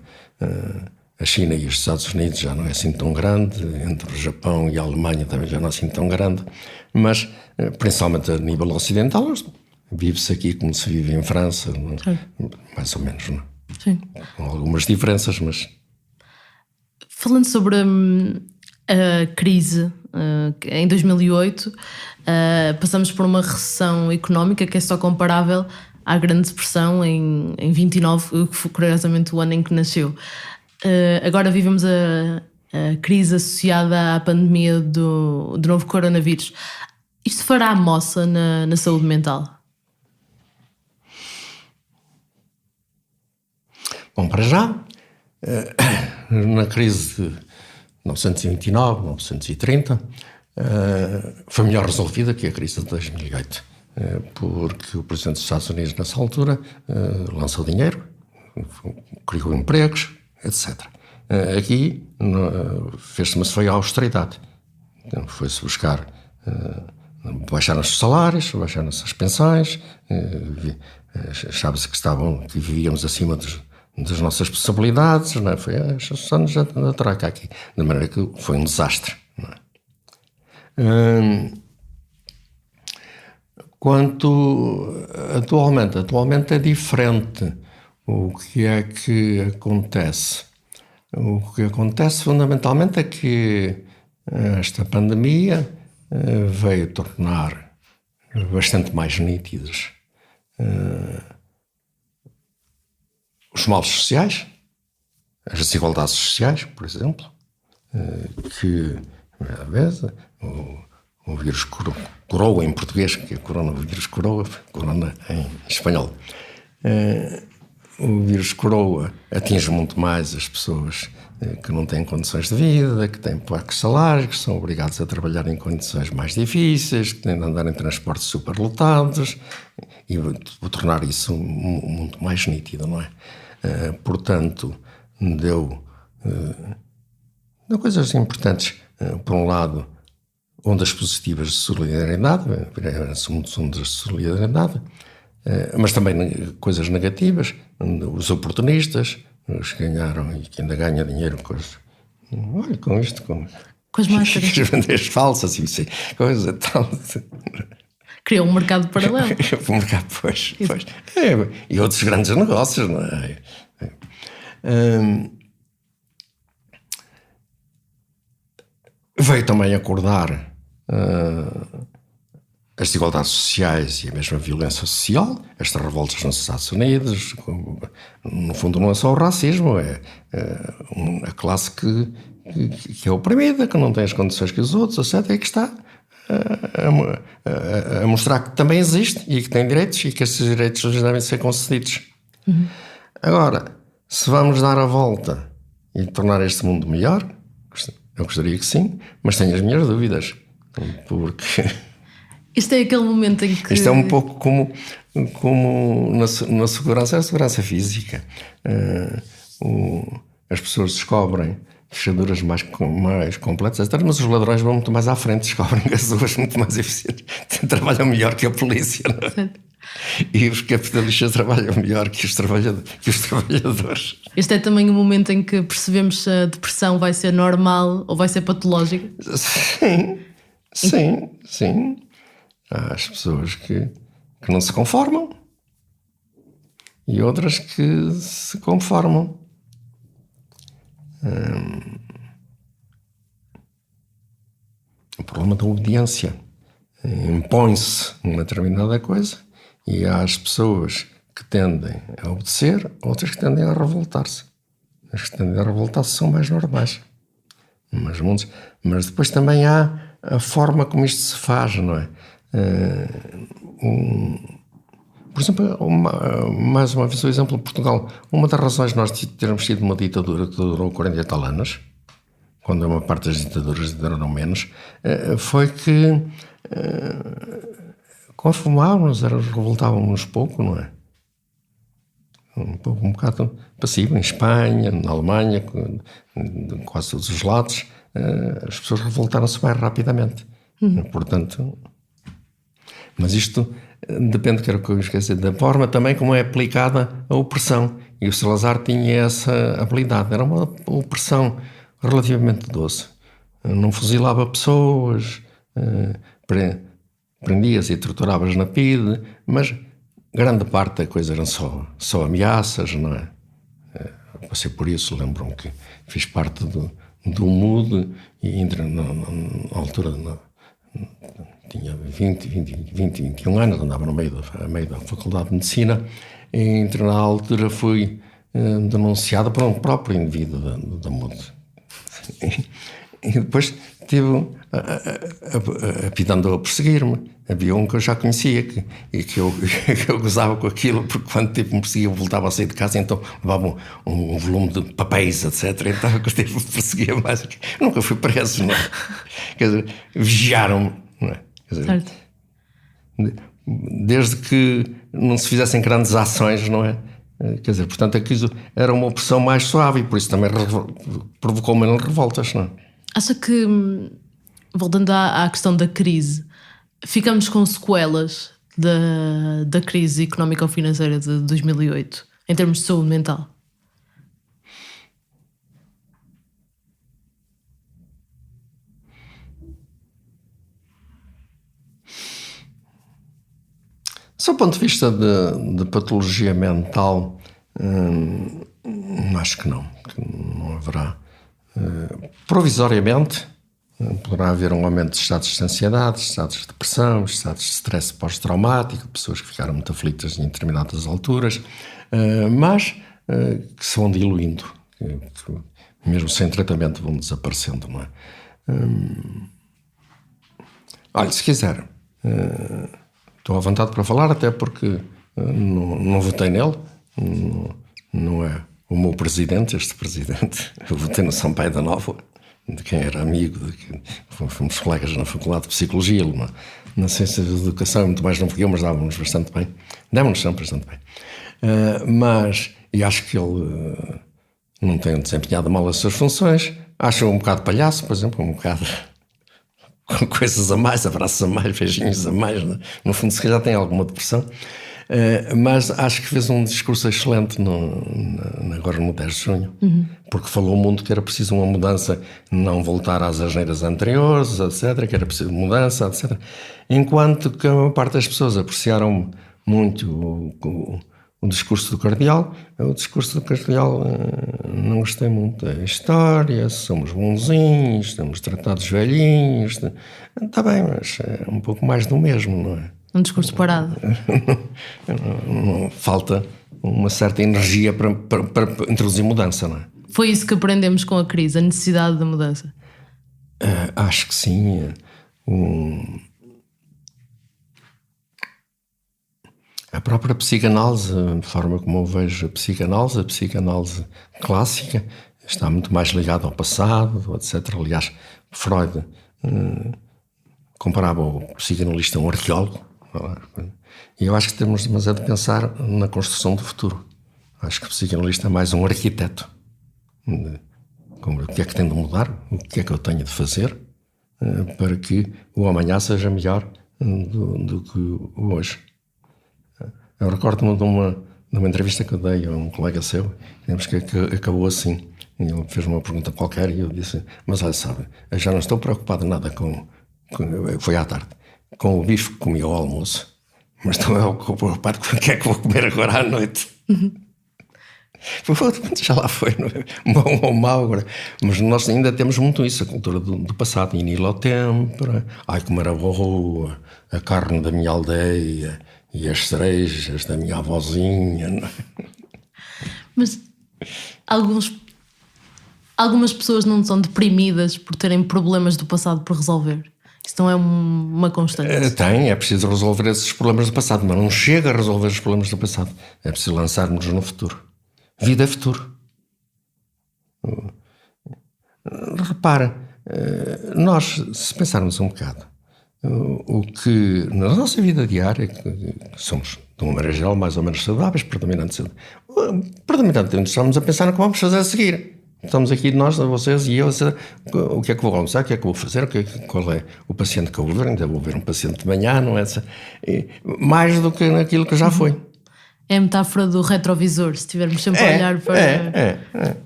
a China e os Estados Unidos já não é assim tão grande, entre o Japão e a Alemanha também já não é assim tão grande, mas principalmente a nível ocidental vive-se aqui como se vive em França, mais ou menos, não é? Sim. Com algumas diferenças, mas... Falando sobre a crise, em 2008 passamos por uma recessão económica que é só comparável à Grande Depressão em 29, que foi curiosamente o ano em que nasceu. Agora vivemos a crise associada à pandemia do novo coronavírus. Isto fará moça na saúde mental? Bom, para já, na crise de 1929, 1930, foi melhor resolvida que a crise de 2008, porque o Presidente dos Estados Unidos, nessa altura, lançou dinheiro, criou empregos, etc. Aqui foi a austeridade. Foi-se buscar, baixaram-se os salários, baixaram-se as pensões, achava-se que vivíamos acima das nossas possibilidades, não é? Foi estes anos da troca aqui, de maneira que foi um desastre, não é? Quanto atualmente é diferente. O que é que acontece? O que acontece fundamentalmente é que esta pandemia veio tornar bastante mais nítidos os males sociais, as desigualdades sociais, por exemplo, que, às vezes, o vírus coroa em português, que é coronavírus coroa, corona em espanhol. O vírus coroa atinge muito mais as pessoas que não têm condições de vida, que têm poucos salários, que são obrigados a trabalhar em condições mais difíceis, que têm de andar em transportes superlotados, e vou tornar isso muito mais nítido, não é? Portanto, deu coisas importantes. Por um lado, ondas positivas de solidariedade, ondas de solidariedade, mas também coisas negativas, os oportunistas, os que ganharam e que ainda ganham dinheiro com isto, com as máscaras, as bandeiras falsas e coisa tal. Criou um mercado paralelo. Um mercado, pois. E outros grandes negócios, não é? Veio também acordar as desigualdades sociais e a mesma violência social, estas revoltas nos Estados Unidos. No fundo, não é só o racismo, é a classe que é oprimida, que não tem as condições que os outros, etc., e que está a mostrar que também existe e que tem direitos e que esses direitos devem ser concedidos. Uhum. Agora, se vamos dar a volta e tornar este mundo melhor, eu gostaria que sim, mas tenho as minhas dúvidas, porque... Isto é aquele momento em que... Isto é um pouco como na segurança, a segurança física. As pessoas descobrem fechaduras mais completas, etc., mas os ladrões vão muito mais à frente, descobrem as ruas muito mais eficientes, trabalham melhor que a polícia. Não é? E os capitalistas trabalham melhor que os trabalhadores. Este é também o momento em que percebemos se a depressão vai ser normal ou vai ser patológica? Sim. Há as pessoas que não se conformam e outras que se conformam. O problema da obediência. Impõe-se uma determinada coisa e há as pessoas que tendem a obedecer, outras que tendem a revoltar-se. As que tendem a revoltar-se são mais normais. Mas depois também há a forma como isto se faz, não é? Por exemplo, mais uma vez o exemplo de Portugal. Uma das razões de nós termos tido uma ditadura que durou 40 e tal anos, quando uma parte das ditaduras duraram menos, foi que conformávamos, revoltávamos pouco, não é? Um bocado passivo. Em Espanha, na Alemanha, em quase todos os lados, as pessoas revoltaram-se mais rapidamente. Portanto, mas isto depende, que era o que eu esqueci, da forma também como é aplicada a opressão. E o Salazar tinha essa habilidade. Era uma opressão relativamente doce. Não fuzilava pessoas, prendias e torturavas na PIDE, mas grande parte da coisa eram só ameaças, não é? Passei por isso, lembro-me que fiz parte do MUD e na altura tinha 21 anos, andava no meio da Faculdade de Medicina, e na altura fui denunciado por um próprio indivíduo da MUD. E depois tive a PIDE andou a perseguir-me. Havia um que eu já conhecia que eu gozava com aquilo, porque quando me perseguia eu voltava a sair de casa, então levava um volume de papéis, etc. Então eu perseguia mais. Nunca fui preso, não é? Quer dizer, vigiaram-me, não é? Quer dizer, Certo. Desde que não se fizessem grandes ações, não é? Quer dizer, portanto, aquilo era uma opressão mais suave e por isso também provocou menos revoltas, não é? Acha que, voltando à questão da crise, ficamos com sequelas da crise económico-financeira de 2008, em termos de saúde mental? Do ponto de vista de patologia mental, acho que não haverá. Provisoriamente, poderá haver um aumento de estados de ansiedade, estados de depressão, estados de stress pós-traumático, pessoas que ficaram muito aflitas em determinadas alturas, mas que se vão diluindo, que mesmo sem tratamento vão desaparecendo, não é? Olha, se quiser, estou à vontade para falar, até porque não votei nele, não é o meu presidente, este presidente. Eu votei no Sampaio da Nova, de quem era amigo, fomos colegas na Faculdade de Psicologia, ele na Ciência da Educação, muito mais não porque eu, mas dávamos bastante bem. Demos-nos sempre bastante bem. E acho que ele não tem desempenhado mal as suas funções. Acho um bocado palhaço, por exemplo, um bocado com coisas a mais, abraços a mais, beijinhos a mais. Né? No fundo, se calhar tem alguma depressão. Mas acho que fez um discurso excelente agora no 10 de junho, porque falou muito que era preciso uma mudança, não voltar às asneiras anteriores, etc., que era preciso mudança, etc. Enquanto que a maior parte das pessoas apreciaram muito o discurso do cardeal. O discurso do cardeal não gostei muito da história, somos bonzinhos, estamos tratados velhinhos. Está bem, mas é um pouco mais do mesmo, não é? Um discurso parado. Falta uma certa energia para introduzir mudança, não é? Foi isso que aprendemos com a crise, a necessidade da mudança? Acho que sim. A própria psicanálise, a forma como eu vejo a psicanálise clássica, está muito mais ligada ao passado, etc. Aliás, Freud comparava o psicanalista a um arqueólogo. E eu acho que temos demasiado de pensar na construção do futuro. Acho que o psicanalista é mais um arquiteto. O que é que tem de mudar? O que é que eu tenho de fazer para que o amanhã seja melhor do que o hoje? Eu recordo-me de uma entrevista que eu dei a um colega seu, que acabou assim. Ele fez uma pergunta qualquer e eu disse: mas olha, sabe, eu já não estou preocupado nada foi à tarde, com o bife que comi ao almoço, mas estou preocupado com o que é que vou comer agora à noite. Já lá foi, não é? Bom ou mau agora. Mas nós ainda temos muito isso, a cultura do passado. Ir ao tempra, como era boa a carne da minha aldeia e as cerejas da minha avózinha. Não é? Mas algumas pessoas não são deprimidas por terem problemas do passado por resolver. Isso não é uma constante. É preciso resolver esses problemas do passado, mas não chega a resolver os problemas do passado. É preciso lançar-nos no futuro. Vida é futuro. Repara, nós, se pensarmos um bocado, o que na nossa vida diária, que somos, de uma maneira geral, mais ou menos saudáveis, predominantemente estamos a pensar no que vamos fazer a seguir. Estamos aqui nós, vocês e eu, o que é que vou almoçar, o que é que vou fazer, qual é o paciente que eu vou ver, ainda vou ver um paciente de manhã, não é? Mais do que naquilo que já foi. É a metáfora do retrovisor. Se estivermos sempre a olhar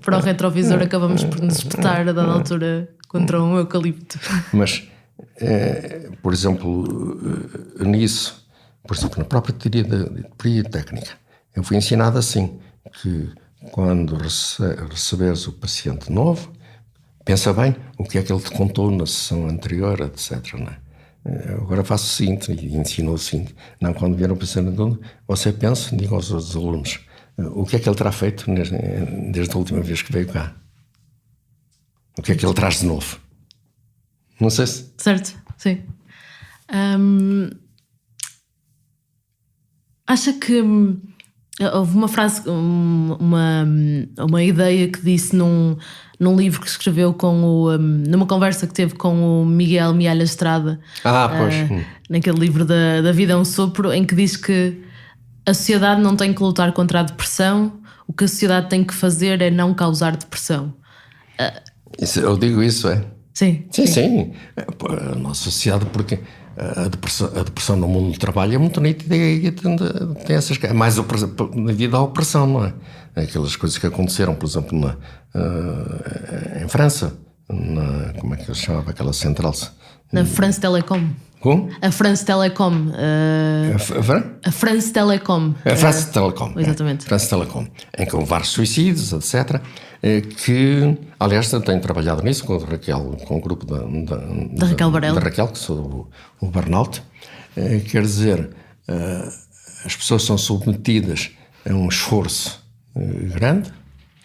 para o retrovisor, acabamos por nos espetar a dada altura contra um eucalipto. Mas, por exemplo, nisso, por exemplo, na própria teoria técnica, eu fui ensinado assim, que quando receberes o paciente novo, pensa bem o que é que ele te contou na sessão anterior, etc. Não é? Agora faço o seguinte, e ensino o seguinte: não, quando vier um paciente novo, você pensa, diga aos outros alunos, o que é que ele terá feito desde a última vez que veio cá? O que é que ele traz de novo? Não sei se... Certo, sim. Acha que houve uma frase, uma ideia que disse num livro que escreveu numa conversa que teve com o Miguel Mialha Estrada, pois. naquele livro da Vida é um Sopro, em que diz que a sociedade não tem que lutar contra a depressão, o que a sociedade tem que fazer é não causar depressão. Eu digo isso, é? Sim. A nossa sociedade, porque a depressão no mundo do trabalho é muito nítida e tem essas... É mais devido à opressão, não é? Aquelas coisas que aconteceram, por exemplo, em França, como é que se chamava aquela central? Na France Telecom. Como? A France Telecom. A France Telecom. A France Telecom. Exatamente. France Telecom, em que houve vários suicídios, etc. Que, aliás, eu tenho trabalhado nisso com a Raquel, com o grupo da Raquel Varela. Da Raquel, que sou o burnout. Quer dizer, as pessoas são submetidas a um esforço grande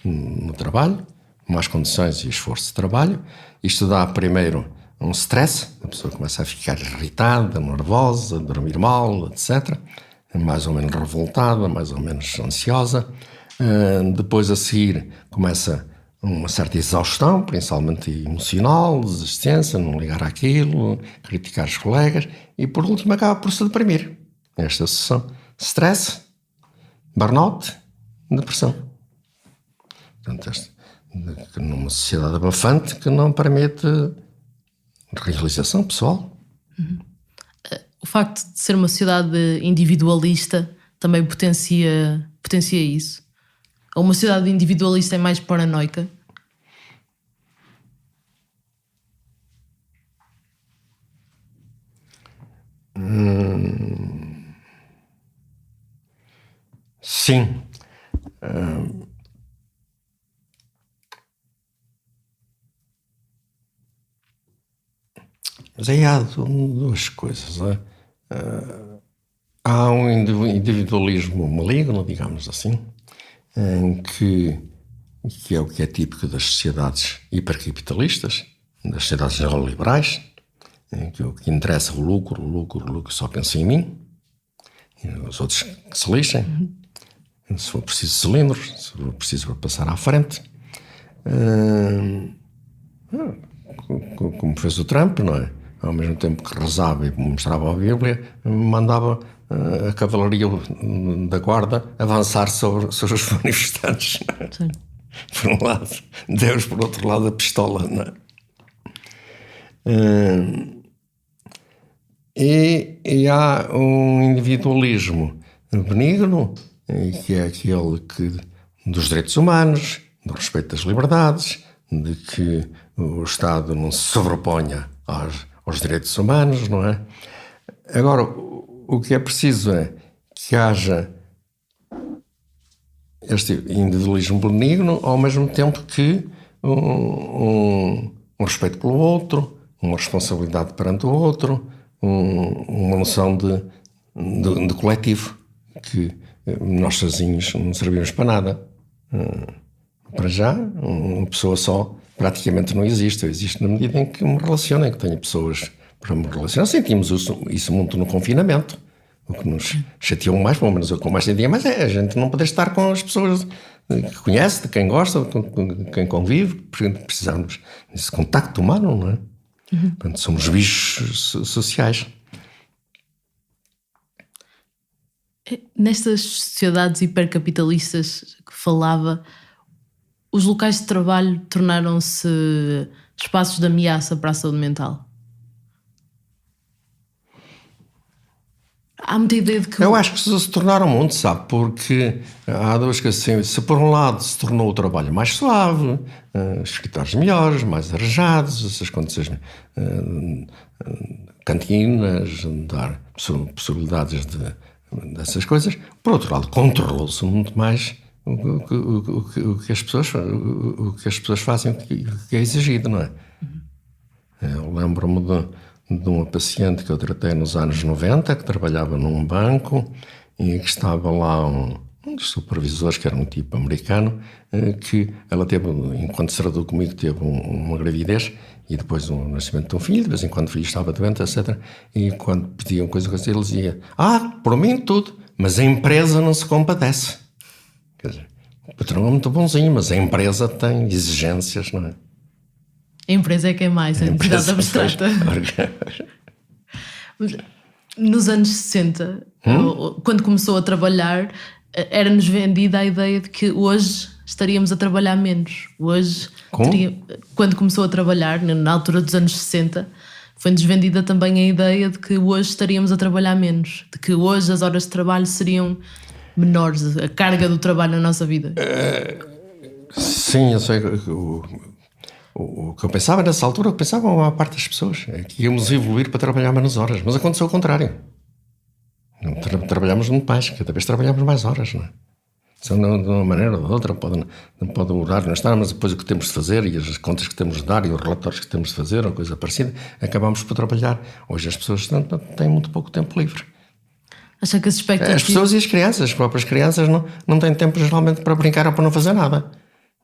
no trabalho, más condições e esforço de trabalho. Isto dá primeiro um stress, a pessoa começa a ficar irritada, nervosa, dormir mal, etc. Mais ou menos revoltada, mais ou menos ansiosa. Depois a seguir começa uma certa exaustão, principalmente emocional, desistência, não ligar àquilo, criticar os colegas e por último acaba por se deprimir. Esta sucessão: stress, burnout, depressão. Portanto, numa sociedade abafante que não permite realização pessoal. O facto de ser uma sociedade individualista também potencia isso? Ou uma sociedade individualista é mais paranoica? Sim. Mas aí há duas coisas. Há um individualismo maligno, digamos assim, em que é o que é típico das sociedades hipercapitalistas, das sociedades neoliberais, em que o que interessa é o lucro, só pensa em mim, e os outros que se lixem, se for preciso cilindros, se for preciso passar à frente, como fez o Trump, não é? Ao mesmo tempo que rezava e mostrava a Bíblia, mandava a cavalaria da guarda avançar sobre os manifestantes. Sim. Por um lado, Deus, por outro lado, a pistola. Não é? E há um individualismo benigno, que é aquele dos direitos humanos, do respeito das liberdades, de que o Estado não se sobreponha aos direitos humanos, não é? Agora, o que é preciso é que haja este individualismo benigno, ao mesmo tempo que um respeito pelo outro, uma responsabilidade perante o outro, uma noção de coletivo, que nós sozinhos não servimos para nada. Para já, uma pessoa só praticamente não existe. Existe na medida em que me relaciono, em que tenho pessoas para me relacionar. Sentimos isso muito no confinamento. O que nos chateou mais, pelo menos o que eu mais sentia, mas é a gente não poder estar com as pessoas que conhece, de quem gosta, com quem convive, precisamos desse contacto humano, não é? Portanto, somos bichos sociais. Nestas sociedades hipercapitalistas que falava, os locais de trabalho tornaram-se espaços de ameaça para a saúde mental? Há muita ideia de que... Eu acho que se tornaram muito, sabe? Porque há duas coisas assim. Se por um lado se tornou o trabalho mais suave, escritórios melhores, mais arejados, essas condições, cantinas, dar possibilidades dessas coisas. Por outro lado, controlou-se muito mais o que as pessoas fazem, o que é exigido, não é? Eu lembro-me de uma paciente que eu tratei nos anos 90, que trabalhava num banco e que estava lá um dos supervisores, que era um tipo americano, que ela teve, enquanto se tratou comigo, teve uma gravidez e depois o nascimento de um filho, de vez em quando o filho estava doente, etc. E quando pediam coisa assim, ele dizia: por mim tudo, mas a empresa não se compadece. Quer dizer, o patrão é muito bonzinho, mas a empresa tem exigências, não é? A empresa é quem é mais, a entidade abstrata. Nos anos 60, quando começou a trabalhar, era-nos vendida a ideia de que hoje estaríamos a trabalhar menos. Hoje, quando começou a trabalhar, na altura dos anos 60, foi-nos vendida também a ideia de que hoje estaríamos a trabalhar menos. De que hoje as horas de trabalho seriam menores, a carga do trabalho na nossa vida. Sim, eu sei. O que eu pensava nessa altura, o que pensava a maior parte das pessoas, é que íamos evoluir para trabalhar menos horas, mas aconteceu o contrário. Trabalhamos muito mais, cada vez trabalhamos mais horas, não é? De uma maneira ou de outra, pode o horário não estar, mas depois o que temos de fazer e as contas que temos de dar e os relatórios que temos de fazer, ou coisa parecida, acabamos por trabalhar. Hoje as pessoas têm muito pouco tempo livre. Acha que as pessoas e as crianças, as próprias crianças não têm tempo geralmente para brincar ou para não fazer nada.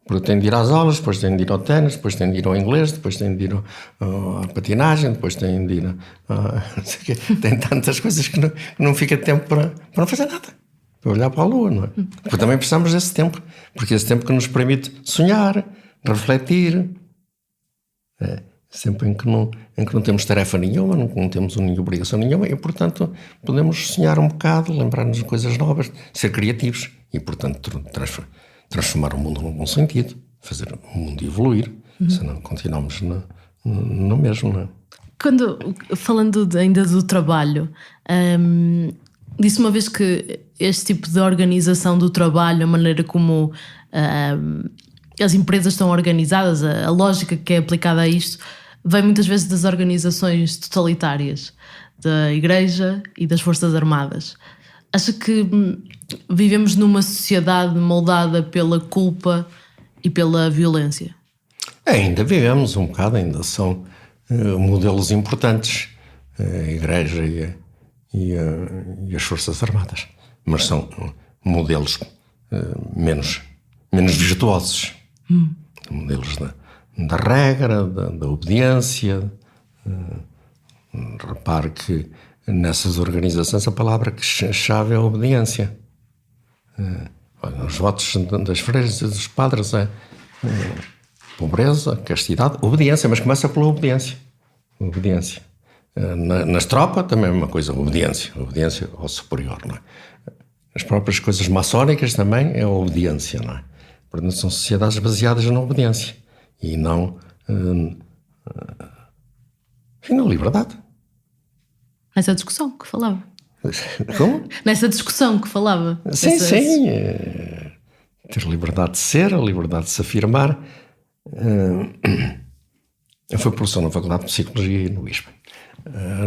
Porque têm de ir às aulas, depois têm de ir ao ténis, depois têm de ir ao inglês, depois têm de ir à patinagem, depois têm de ir tem tantas coisas que não fica tempo para não fazer nada, para olhar para a lua, não é? Porque também precisamos desse tempo, porque esse tempo que nos permite sonhar, refletir, sempre em que não temos tarefa nenhuma, não temos nenhuma obrigação nenhuma, e portanto podemos sonhar um bocado, lembrar-nos de coisas novas, ser criativos e portanto transformar o mundo num bom sentido, fazer o mundo evoluir, senão continuamos no mesmo, não é? Falando ainda do trabalho, disse uma vez que este tipo de organização do trabalho, a maneira como as empresas estão organizadas, a lógica que é aplicada a isto, vem muitas vezes das organizações totalitárias, da Igreja e das Forças Armadas. Acha que vivemos numa sociedade moldada pela culpa e pela violência? Ainda vivemos um bocado, ainda são modelos importantes, a Igreja e as Forças Armadas, mas são modelos menos virtuosos, modelos da regra, da obediência. Repare que nessas organizações a palavra que chave é a obediência. Os votos das freiras e dos padres é pobreza, castidade, obediência, mas começa pela obediência. Nas tropas também é uma coisa, obediência ao superior, não é? As próprias coisas maçónicas também é a obediência, não é? Portanto, são sociedades baseadas na obediência e não na liberdade. Essa discussão que falava. Como? Nessa discussão que falava. Sim, sim. Ter liberdade de ser, a liberdade de se afirmar. Eu fui professor na Faculdade de Psicologia e no ISPA.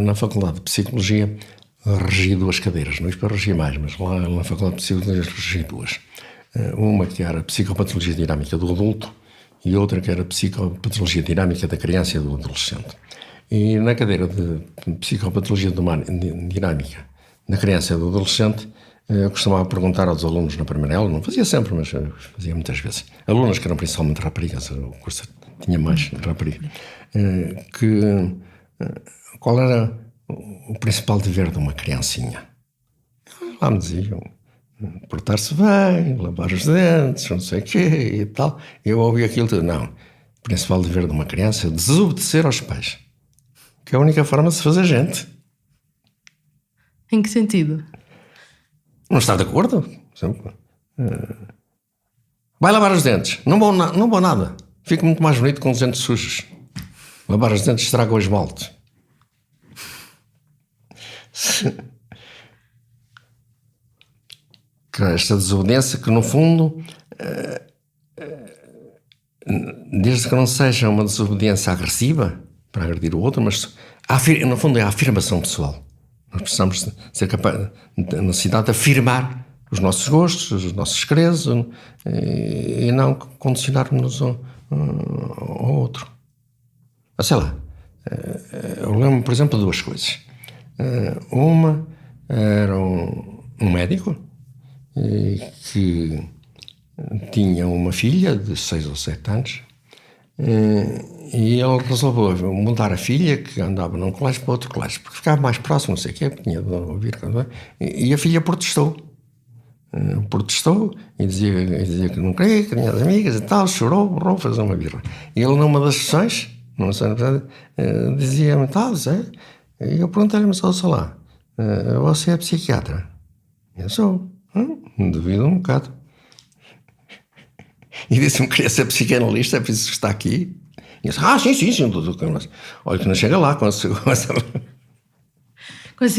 Na Faculdade de Psicologia regi 2 cadeiras. No ISPA regi mais, mas lá na Faculdade de Psicologia regi 2. Uma que era Psicopatologia Dinâmica do Adulto e outra que era Psicopatologia Dinâmica da Criança e do Adolescente. E na cadeira de Psicopatologia Dinâmica da Criança e do Adolescente, eu costumava perguntar aos alunos na primeira aula, não fazia sempre, mas fazia muitas vezes, alunas que eram principalmente raparigas, o curso tinha mais raparigas, qual era o principal dever de uma criancinha. Lá me diziam, portar-se bem, lavar os dentes, não sei o quê e tal. Eu ouvi aquilo tudo. Não, o principal dever de uma criança é desobedecer aos pais, que é a única forma de se fazer gente. Em que sentido? Não está de acordo? Vai lavar os dentes. Não vou nada. Fico muito mais bonito com os dentes sujos. Lavar os dentes estraga o esmalte. Esta desobediência que, no fundo, desde que não seja uma desobediência agressiva para agredir o outro, mas, no fundo, é a afirmação pessoal. Nós precisamos ser capazes, na necessidade de afirmar os nossos gostos, os nossos quereres e não condicionarmos ao outro. Sei lá, eu lembro, por exemplo, de 2 coisas. Uma era um médico que tinha uma filha de 6 ou 7 anos e ele resolveu mudar a filha, que andava num colégio, para outro colégio, porque ficava mais próximo, não sei o quê, tinha de ouvir, e a filha protestou e dizia que não queria, que tinha as amigas e tal, chorou, borrou, fez uma birra. E ele, numa das sessões, dizia-me tal, e eu perguntei-lhe, mas olha lá, você é psiquiatra? Eu sou. Duvido um bocado. E disse-me que queria ser psicanalista, é por isso que está aqui. E eu disse, sim, doutor. Olha que não chega lá com essa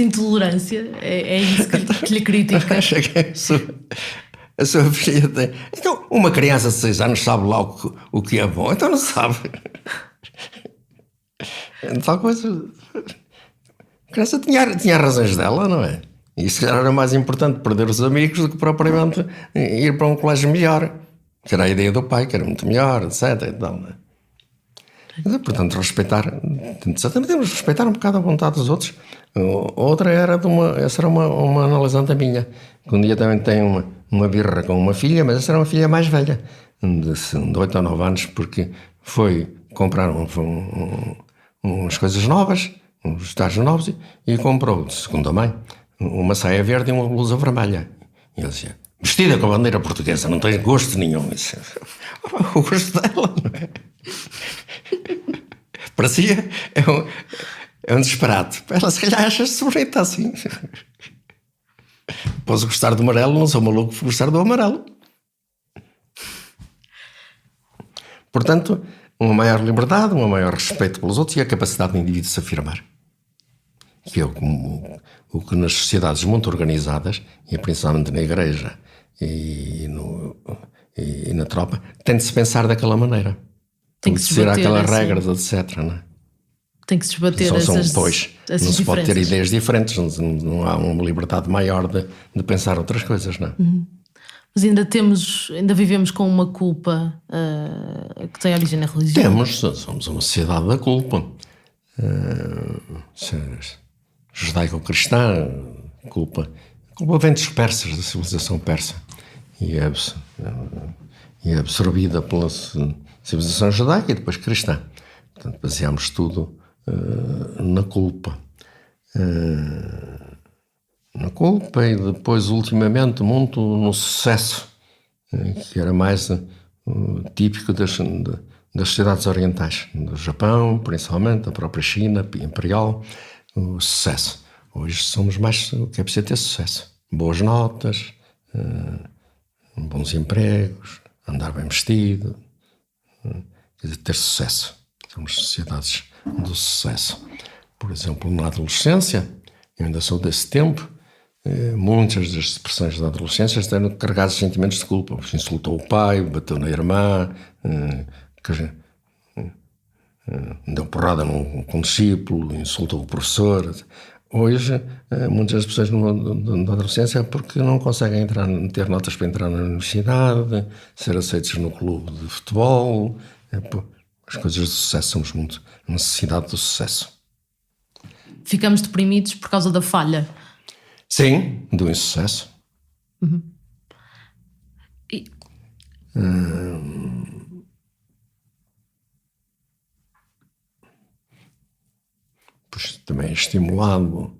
intolerância, é isso que lhe critica. A sua filha tem... Então, uma criança de 6 anos sabe lá o que é bom, então não sabe. Tal coisa... A criança tinha razões dela, não é? E se calhar era mais importante perder os amigos do que propriamente ir para um colégio melhor. Que era a ideia do pai, que era muito melhor, etc. E tal, não é? Mas, portanto, temos de respeitar um bocado a vontade dos outros. Outra era essa era uma analisante minha, que um dia também tem uma birra com uma filha, mas essa era uma filha mais velha, de 8 ou 9 anos, porque foi comprar umas coisas novas, uns estágios novos, e comprou, segundo a mãe, uma saia verde e uma blusa vermelha. E ele dizia, vestida com a bandeira portuguesa, não tem gosto nenhum. Disse, o gosto dela, não é? Parecia, é um disparate. Ela se calhar acha-se bonita assim. Posso gostar do amarelo, não sou maluco por gostar do amarelo. Portanto, uma maior liberdade, um maior respeito pelos outros e a capacidade do indivíduo de se afirmar. Que é o que nas sociedades muito organizadas, e principalmente na igreja e na tropa, tem de se pensar daquela maneira. Tem que se ser aquelas regras, etc. Não é? Tem que se esbater essas não se pode ter ideias diferentes, não há uma liberdade maior de pensar outras coisas, não é? Mas ainda vivemos com uma culpa que tem origem na religião. Somos uma sociedade da culpa. Judaico-cristã, a culpa vem dos persas, da civilização persa, e é absorvida pela civilização judaica e depois cristã. Portanto, baseamos tudo na culpa. E depois, ultimamente, muito no sucesso, que era mais típico das sociedades orientais, do Japão, principalmente, da própria China, imperial, o sucesso. Hoje somos mais o que é preciso ter sucesso. Boas notas, bons empregos, andar bem vestido, quer dizer, ter sucesso. Somos sociedades do sucesso. Por exemplo, na adolescência, eu ainda sou desse tempo, muitas das expressões da adolescência estão carregadas de sentimentos de culpa. Insultou o pai, bateu na irmã, deu porrada num condiscípulo, insultou o professor. Hoje, muitas das pessoas da adolescência é porque não conseguem ter notas para entrar na universidade, ser aceitos no clube de futebol. As coisas de sucesso, somos muito a necessidade do sucesso. Ficamos deprimidos por causa da falha. Sim, do insucesso. Uhum. Pois também é estimulado,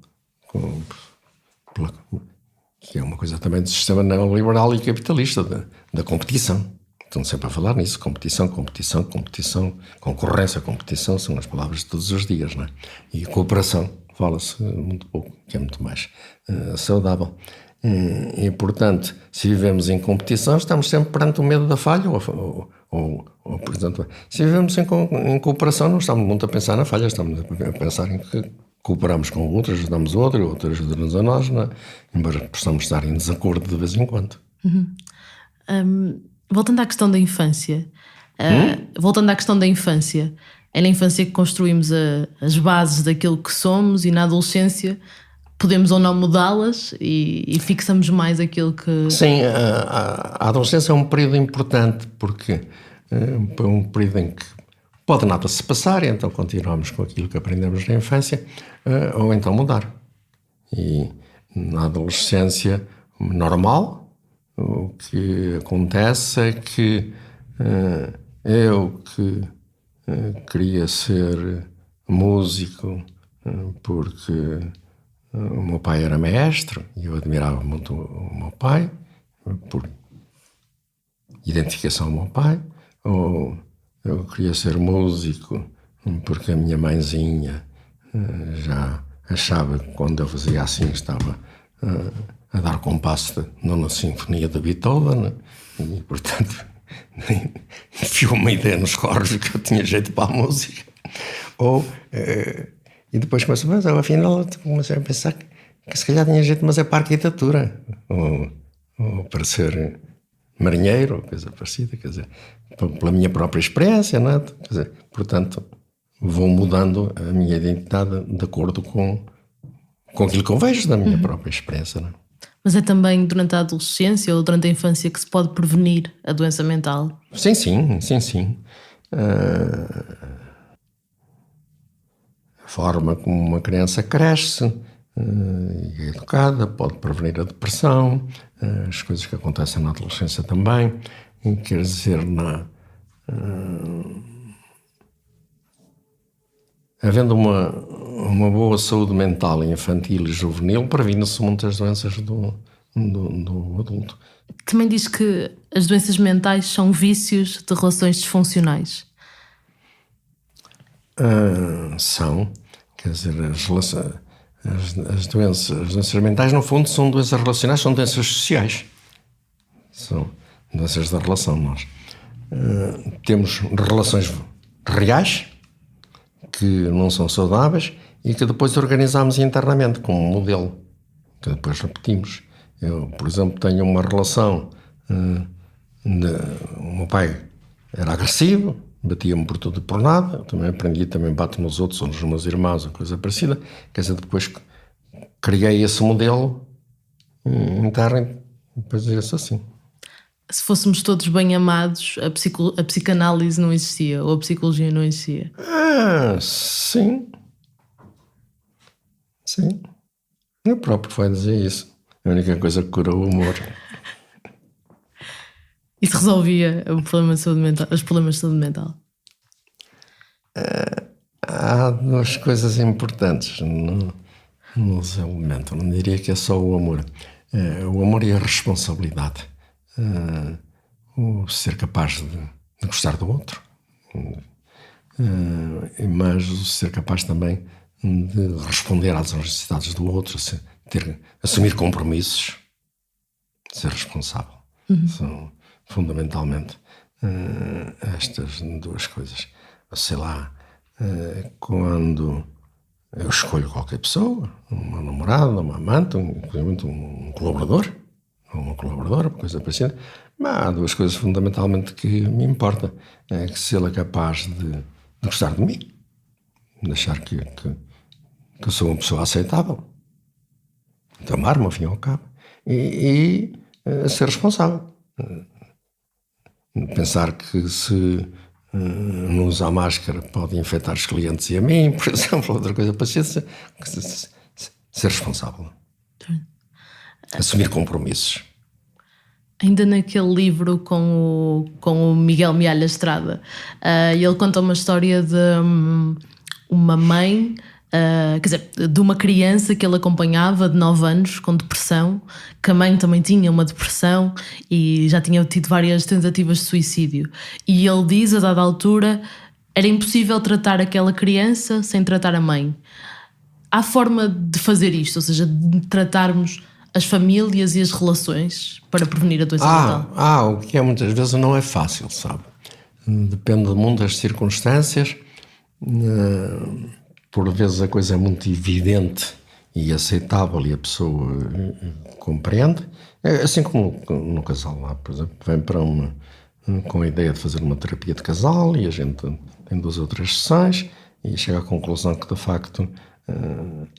que é uma coisa também do sistema neoliberal e capitalista, da competição. Estão sempre a falar nisso, competição, concorrência, competição, são as palavras de todos os dias, não é? E cooperação, fala-se muito pouco, que é muito mais saudável. E, portanto, se vivemos em competição, estamos sempre perante o medo da falha, ou por exemplo, se vivemos em cooperação, não estamos muito a pensar na falha, estamos a pensar em que cooperamos com o outro, ajudamos o outro ajuda-nos a nós, não é? Embora possamos estar em desacordo de vez em quando. Voltando à questão da infância, é na infância que construímos as bases daquilo que somos e na adolescência podemos ou não mudá-las e fixamos mais aquilo que... Sim, a adolescência é um período importante porque é um período em que pode nada se passar e então continuamos com aquilo que aprendemos na infância ou então mudar. E na adolescência normal, o que acontece é que eu que queria ser músico porque o meu pai era maestro e eu admirava muito o meu pai por identificação ao meu pai, ou eu queria ser músico porque a minha mãezinha já achava que quando eu fazia assim estava a dar compasso da nona sinfonia de Beethoven e portanto enfiou uma ideia nos cornos que eu tinha jeito para a música, ou e depois comecei a pensar que se calhar tinha jeito, mas é para a arquitetura ou para ser marinheiro ou coisa parecida, quer dizer, pela minha própria experiência, não é? Quer dizer, portanto vou mudando a minha identidade de acordo com aquilo que eu vejo da minha própria experiência, não é? Mas é também durante a adolescência ou durante a infância que se pode prevenir a doença mental? Sim. A forma como uma criança cresce e é educada pode prevenir a depressão, as coisas que acontecem na adolescência também. Quer dizer, havendo uma boa saúde mental infantil e juvenil, previne-se muitas doenças do adulto. Também diz que as doenças mentais são vícios de relações disfuncionais. São, quer dizer, as doenças mentais, no fundo, são doenças relacionais, são doenças sociais. São doenças da relação. Nós temos relações reais que não são saudáveis e que depois organizamos internamente como um modelo, que depois repetimos. Eu, por exemplo, tenho uma relação o meu pai era agressivo, batia-me por tudo e por nada, eu também aprendi, também bato nos outros ou nos meus irmãos, ou coisa parecida. Quer dizer, depois criei esse modelo interno e depois é-se assim. Se fôssemos todos bem amados, a psicanálise não existia, ou a psicologia não existia? Sim. Eu próprio foi dizer isso. A única coisa que cura o humor. Isso resolvia os problemas de saúde mental? Há duas coisas importantes nos elementos. Não diria que é só o amor. O amor e a responsabilidade. O ser capaz de gostar do outro. Mas o ser capaz também de responder às necessidades do outro, assumir compromissos, ser responsável. São fundamentalmente estas duas coisas. Sei lá, quando eu escolho qualquer pessoa, uma namorada, uma amante, um colaborador, ou uma colaboradora, coisa parecida. Mas há duas coisas fundamentalmente que me importam. É que se ele é capaz de gostar de mim, de achar que eu sou uma pessoa aceitável, de amar-me, ao fim e ao cabo, e ser responsável. Pensar que se não usar máscara pode infectar os clientes e a mim, por exemplo, outra coisa parecida, ser responsável. Assumir compromissos. Ainda naquele livro com o Miguel Mialha Estrada, ele conta uma história de uma mãe, quer dizer, de uma criança que ele acompanhava de 9 anos com depressão, que a mãe também tinha uma depressão e já tinha tido várias tentativas de suicídio. E ele diz, a dada altura, era impossível tratar aquela criança sem tratar a mãe. Há forma de fazer isto, ou seja, de tratarmos as famílias e as relações para prevenir a doença mental? O que é muitas vezes não é fácil, sabe? Depende de muitas circunstâncias. Por vezes a coisa é muito evidente e aceitável e a pessoa compreende. É assim como no casal lá, por exemplo, vem para com a ideia de fazer uma terapia de casal e a gente tem 2 ou 3 sessões e chega à conclusão que de facto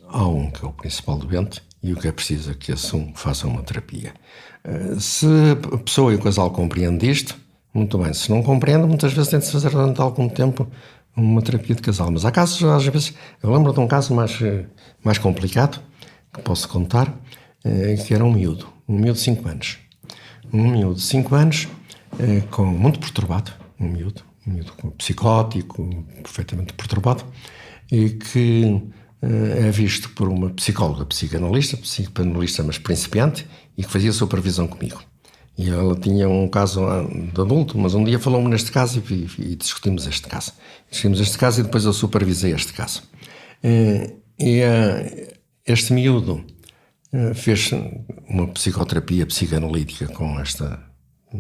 há um que é o principal doente e o que é preciso é que esse faça uma terapia. Se a pessoa e o casal compreendem isto, muito bem. Se não compreende, muitas vezes tem-de se fazer durante algum tempo uma terapia de casal. Mas há casos, às vezes, eu lembro de um caso mais complicado, que posso contar, que era um miúdo de 5 anos. Um miúdo de 5 anos, muito perturbado, um miúdo psicótico, perfeitamente perturbado, e que é visto por uma psicóloga psicanalista, mas principiante, e que fazia supervisão comigo. E ela tinha um caso de adulto, mas um dia falou-me neste caso e discutimos este caso. E depois eu supervisei este caso. Este miúdo fez uma psicoterapia psicanalítica com esta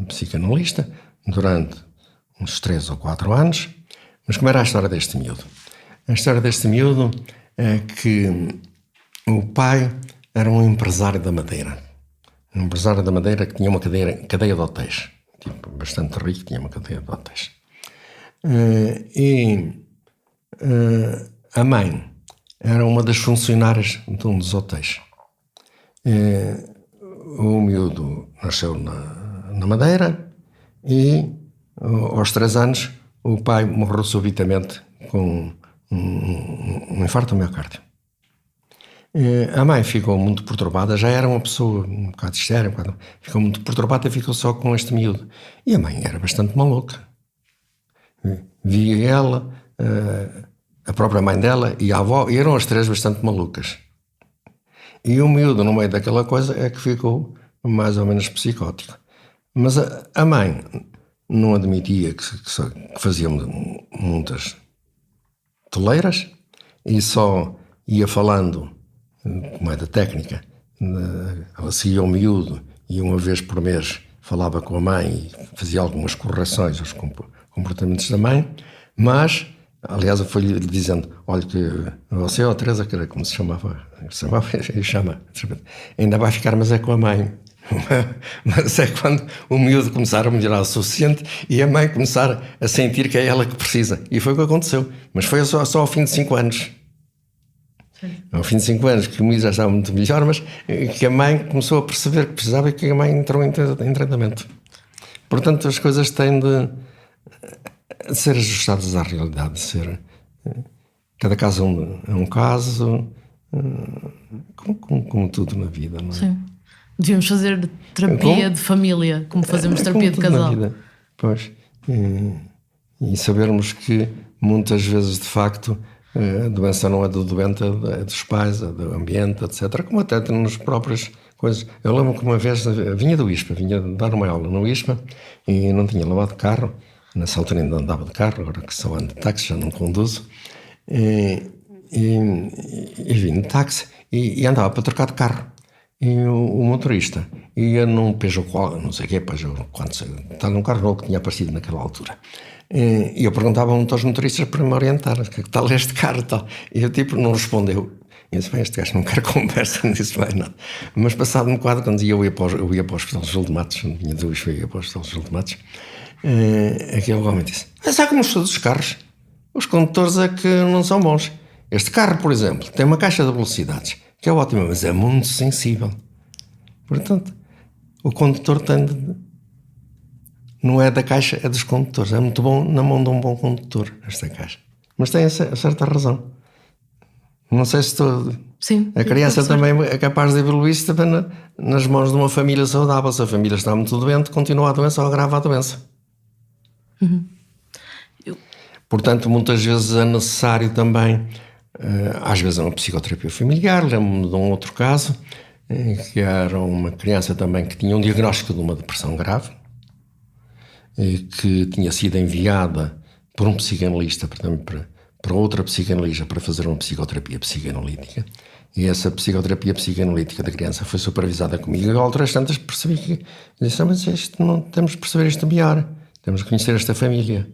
psicanalista durante uns 3 ou 4 anos. Mas como era a história deste miúdo? A história deste miúdo é que o pai era um empresário da Madeira. Um empresário da Madeira que tinha uma cadeia de hotéis. Tipo, bastante rico, tinha uma cadeia de hotéis. A mãe era uma das funcionárias de um dos hotéis. O miúdo nasceu na Madeira e aos 3 anos o pai morreu subitamente com um infarto do miocárdio. A mãe ficou muito perturbada, já era uma pessoa um bocado histérica, ficou muito perturbada e ficou só com este miúdo. E a mãe era bastante maluca. Via ela, a própria mãe dela e a avó, e eram as 3 bastante malucas. E o miúdo, no meio daquela coisa, é que ficou mais ou menos psicótico. Mas a mãe não admitia que fazia muitas toleiras e só ia falando, como é da técnica, ela seguia o miúdo e uma vez por mês falava com a mãe e fazia algumas correções aos comportamentos da mãe, mas, aliás, eu fui-lhe dizendo, olha que você ou a Teresa, que era como se chamava e chama, ainda vai ficar, mas é com a mãe. Mas é quando o miúdo começar a melhorar o suficiente e a mãe começar a sentir que é ela que precisa. E foi o que aconteceu. Mas foi só ao fim de 5 anos. Ao fim de 5 anos que o miúdo já estava muito melhor, mas que a mãe começou a perceber que precisava e que a mãe entrou em tratamento. Portanto, as coisas têm de ser ajustadas à realidade, de ser... Cada caso é um caso, como tudo na vida, não é? Sim. Devíamos fazer terapia de família, como fazemos terapia de casal. Na vida. Pois. E sabermos que muitas vezes, de facto, a doença não é do doente, é dos pais, é do ambiente, etc. Como até nas próprias coisas. Eu lembro que uma vez vinha do ISPA, vinha dar uma aula no ISPA e não tinha lavado de carro. Nessa altura ainda andava de carro, agora que só ando de táxi, já não conduzo. E vim de táxi e andava para trocar de carro. e o motorista ia num Peugeot, não sei o quê, está num carro novo que tinha aparecido naquela altura. E eu perguntava a um dos motoristas para me orientar, que tal este carro e tal. E o tipo não respondeu. E eu disse, bem, este gajo não quer conversa, não disse bem nada. Mas passado um quadro, quando eu ia para o Hospital Gil de Matos, não tinha dúvidas, eu ia para o Hospital Gil de Matos, aquele homem disse, sabe como todos os carros? Os condutores é que não são bons. Este carro, por exemplo, tem uma caixa de velocidades, que é ótima, mas é muito sensível. Portanto, o condutor não é da caixa, é dos condutores. É muito bom na mão de um bom condutor, esta caixa. Mas tem certa razão. Não sei se estou... Sim. A criança também é capaz de evoluir-se também nas mãos de uma família saudável. Se a família está muito doente, continua a doença ou agrava a doença. Uhum. Portanto, muitas vezes é necessário também, às vezes uma psicoterapia familiar. Lembro-me de um outro caso, que era uma criança também que tinha um diagnóstico de uma depressão grave, que tinha sido enviada por um psicanalista para outra psicanalista para fazer uma psicoterapia psicanalítica. E essa psicoterapia psicanalítica da criança foi supervisada comigo. E a outras tantas percebi que disse, mas isto não, temos de perceber isto melhor, temos de conhecer esta família.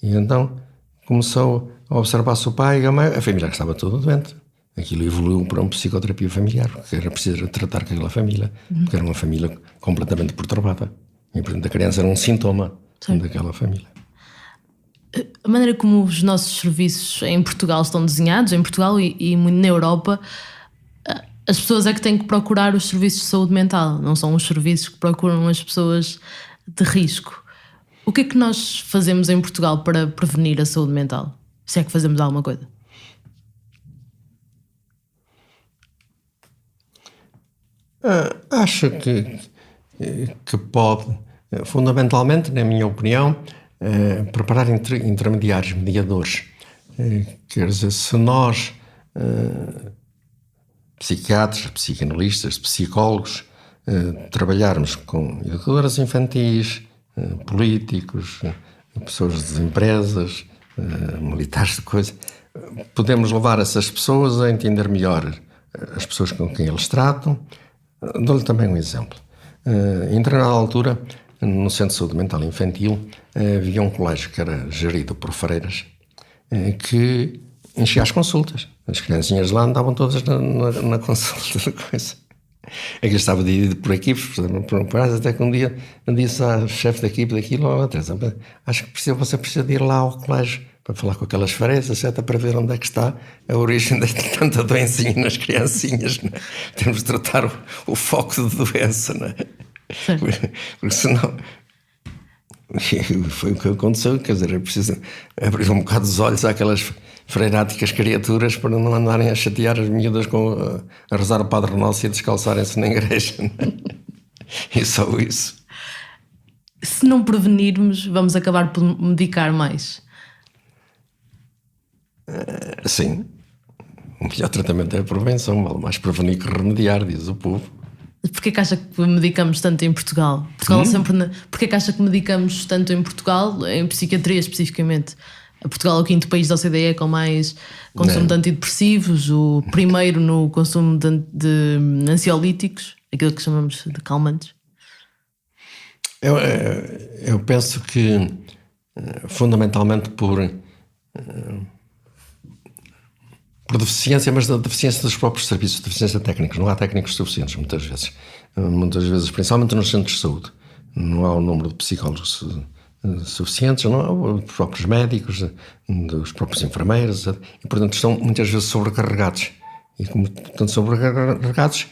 E então começou a observar-se o pai e a mãe, a família que estava toda doente. Aquilo evoluiu para uma psicoterapia familiar, porque era preciso tratar com aquela família, porque era uma família completamente perturbada. E, portanto, a criança era um sintoma daquela família. A maneira como os nossos serviços em Portugal estão desenhados, em Portugal e muito na Europa, as pessoas é que têm que procurar os serviços de saúde mental, não são os serviços que procuram as pessoas de risco. O que é que nós fazemos em Portugal para prevenir a saúde mental? Se é que fazemos alguma coisa? Acho que pode, fundamentalmente, na minha opinião, preparar intermediários, mediadores. Quer dizer, se nós, psiquiatras, psicanalistas, psicólogos, trabalharmos com educadoras infantis, políticos, pessoas das empresas, militares de coisa, podemos levar essas pessoas a entender melhor as pessoas com quem eles tratam. Dou-lhe também um exemplo. Em determinada altura, no Centro de Saúde Mental Infantil, havia um colégio que era gerido por freiras que enchia as consultas. As criancinhas lá andavam todas na consulta da coisa. Aquilo estava dividido por equipes, por até que um dia disse à chefe da equipe daquilo, Teresa, acho que você precisa de ir lá ao colégio para falar com aquelas freiras, etc., para ver onde é que está a origem de tanta doencinha nas criancinhas. Não é? Temos de tratar o foco de doença, não é? Porque senão... Foi o que aconteceu, quer dizer, é preciso abrir um bocado os olhos àquelas freiráticas criaturas para não andarem a chatear as miúdas a rezar o Padre Nosso e a descalçarem-se na igreja, não é? E só isso. Se não prevenirmos, vamos acabar por medicar mais. Sim. O melhor tratamento é a prevenção, vale mais prevenir que remediar, diz o povo. Porquê que acha que medicamos tanto em Portugal? Porquê que acha que medicamos tanto em Portugal, em psiquiatria especificamente? Portugal é o quinto país da OCDE com mais consumo de antidepressivos, o primeiro no consumo de ansiolíticos, aquilo que chamamos de calmantes. Eu penso que fundamentalmente por deficiência, mas da deficiência dos próprios serviços, deficiência técnicos. Não há técnicos suficientes, muitas vezes. Muitas vezes, principalmente nos centros de saúde. Não há o número de psicólogos suficientes, não há os próprios médicos, dos próprios enfermeiros, e, portanto, estão muitas vezes sobrecarregados. E, como estão sobrecarregados,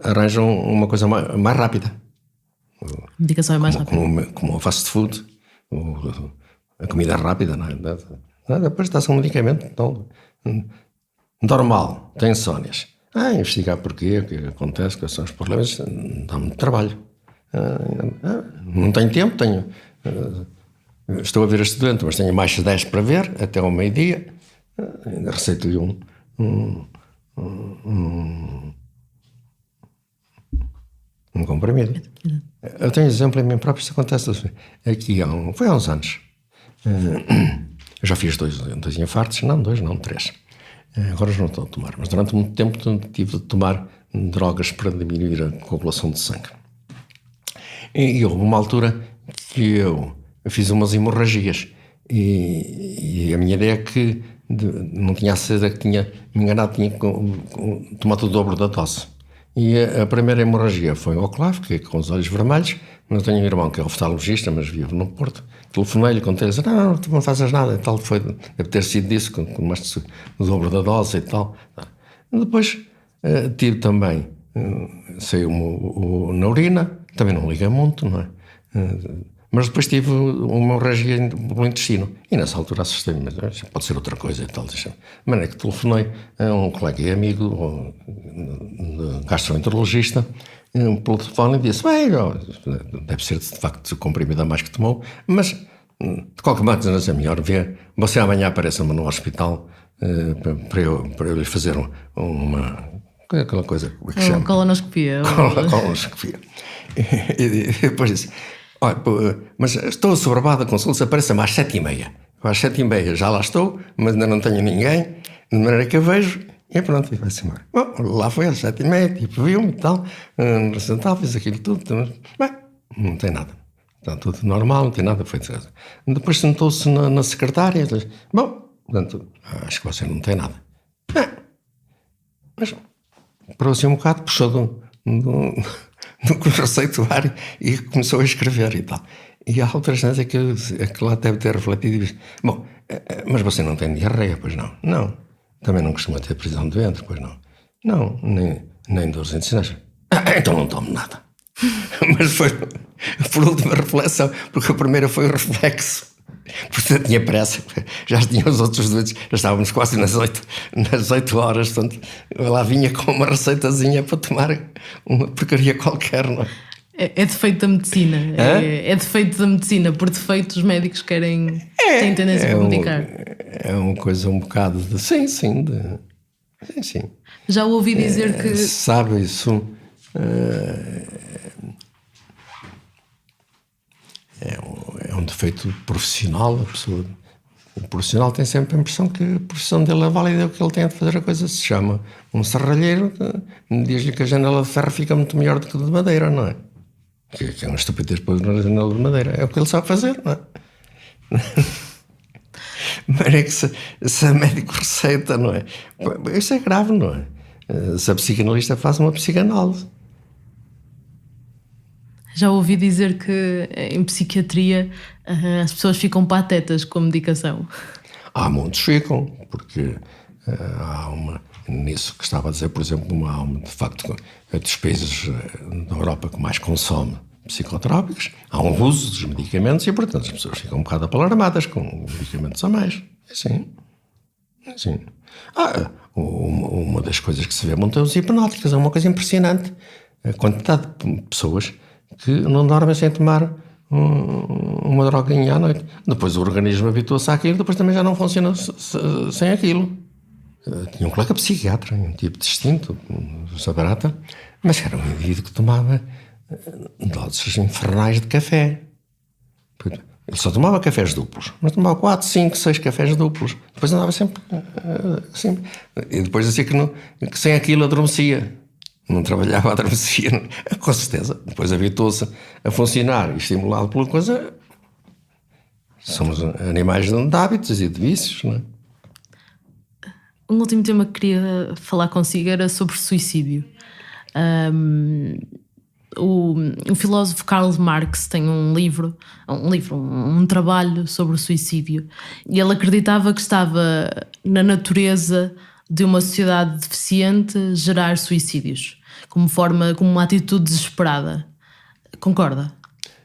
arranjam uma coisa mais rápida. A medicação é mais rápida. Como o fast food, a comida rápida, não é? Depois dá-se um medicamento normal, tem insónias. Investigar porquê, o que acontece, quais são os problemas, dá muito trabalho. Não tenho tempo, estou a ver este doente, mas tenho mais de 10 para ver, até ao meio-dia. Receito-lhe um comprimido. Eu tenho exemplo em mim próprio, isso acontece aqui foi há uns anos. Eu já fiz dois infartos, não 2, não 3. Agora não estou a tomar, mas durante muito tempo tive de tomar drogas para diminuir a coagulação de sangue. E houve uma altura que eu fiz umas hemorragias e a minha ideia é que não tinha a certeza que tinha me enganado, tinha tomado o dobro da dose. E a primeira hemorragia foi ao clavo, fiquei com os olhos vermelhos. Eu tenho um irmão que é oftalmologista, mas vive no Porto. Telefonei-lhe, contei-lhe, não, tu não fazes nada e tal. Deve ter sido disso, com mais o dobro da dose e tal. Depois tive também, saiu-me na urina, também não liga muito, não é? Mas depois tive uma hemorragia pelo intestino. E nessa altura assustei-me, mas pode ser outra coisa e tal. Mas é que telefonei a um colega e amigo, gastroenterologista, pelo telefone e disse, bem, deve ser de facto o comprimido a mais que tomou, mas de qualquer maneira é melhor ver, você amanhã apareça-me no hospital para eu lhe fazer aquela coisa, como é que se chama? Colonoscopia. Colonoscopia. E depois disse, olha, mas estou assoberbada com consulta, apareça-me às 7h30. Às 7h30 já lá estou, mas ainda não tenho ninguém, de maneira que eu vejo, e pronto, e vai-se embora. Bom, lá foi às 7h30, tipo, viu-me e tal, sentado, fiz aquilo tudo, bem, não tem nada. Está tudo normal, não tem nada feito. Depois sentou-se na secretária e disse, bom, portanto, acho que você não tem nada. Mas parou assim um bocado, puxou do receituário e começou a escrever e tal. E há outras vezes é que lá deve ter refletido e disse, bom, mas você não tem diarreia, pois não? Não. Também não costuma ter prisão de ventre, pois não? Não, nem dores intestinais. Então não tomo nada. Mas foi por última reflexão, porque a primeira foi o reflexo. Porque eu tinha pressa, já tinha os outros doentes, já estávamos quase nas 8 horas, portanto, eu lá vinha com uma receitazinha para tomar uma porcaria qualquer, não é? É defeito da medicina. É defeito da medicina. Por defeito, os médicos têm tendência a medicar. É uma coisa um bocado de. Sim. Já ouvi dizer que. Sabe, isso. É um defeito profissional. O profissional tem sempre a impressão que a profissão dele é válida, o que ele tem de fazer a coisa se chama um serralheiro, diz-lhe que a janela de ferro fica muito melhor do que de madeira, não é? Que é uma estupidez pôr na janela de madeira. É o que ele sabe fazer, não é? Mas é que se a médico receita, não é? Isso é grave, não é? Se a psicanalista faz uma psicanálise. Já ouvi dizer que em psiquiatria as pessoas ficam patetas com a medicação. Há muitos ficam, porque há nisso que estava a dizer, por exemplo, há de facto dos países da Europa que mais consome psicotrópicos, há um uso dos medicamentos e, portanto, as pessoas ficam um bocado apalarmadas com medicamentos a mais. Sim. Uma das coisas que se vê muito é os hipnóticos, é uma coisa impressionante. A quantidade de pessoas que não dormem sem tomar uma droguinha à noite. Depois o organismo habitua-se àquilo, depois também já não funciona sem aquilo. Tinha um colega psiquiatra, um tipo distinto, Sabarata, mas era um indivíduo que tomava doses infernais de café. Ele só tomava cafés duplos, mas tomava 4, 5, 6 cafés duplos. Depois andava sempre assim. E depois dizia que sem aquilo adormecia. Não trabalhava, adormecia. Com certeza. Depois habituou-se a funcionar e estimulado pela coisa. Somos animais de hábitos e de vícios, não é? Um último tema que queria falar consigo era sobre suicídio. O filósofo Karl Marx tem um trabalho sobre o suicídio, e ele acreditava que estava na natureza de uma sociedade deficiente gerar suicídios como uma atitude desesperada. Concorda?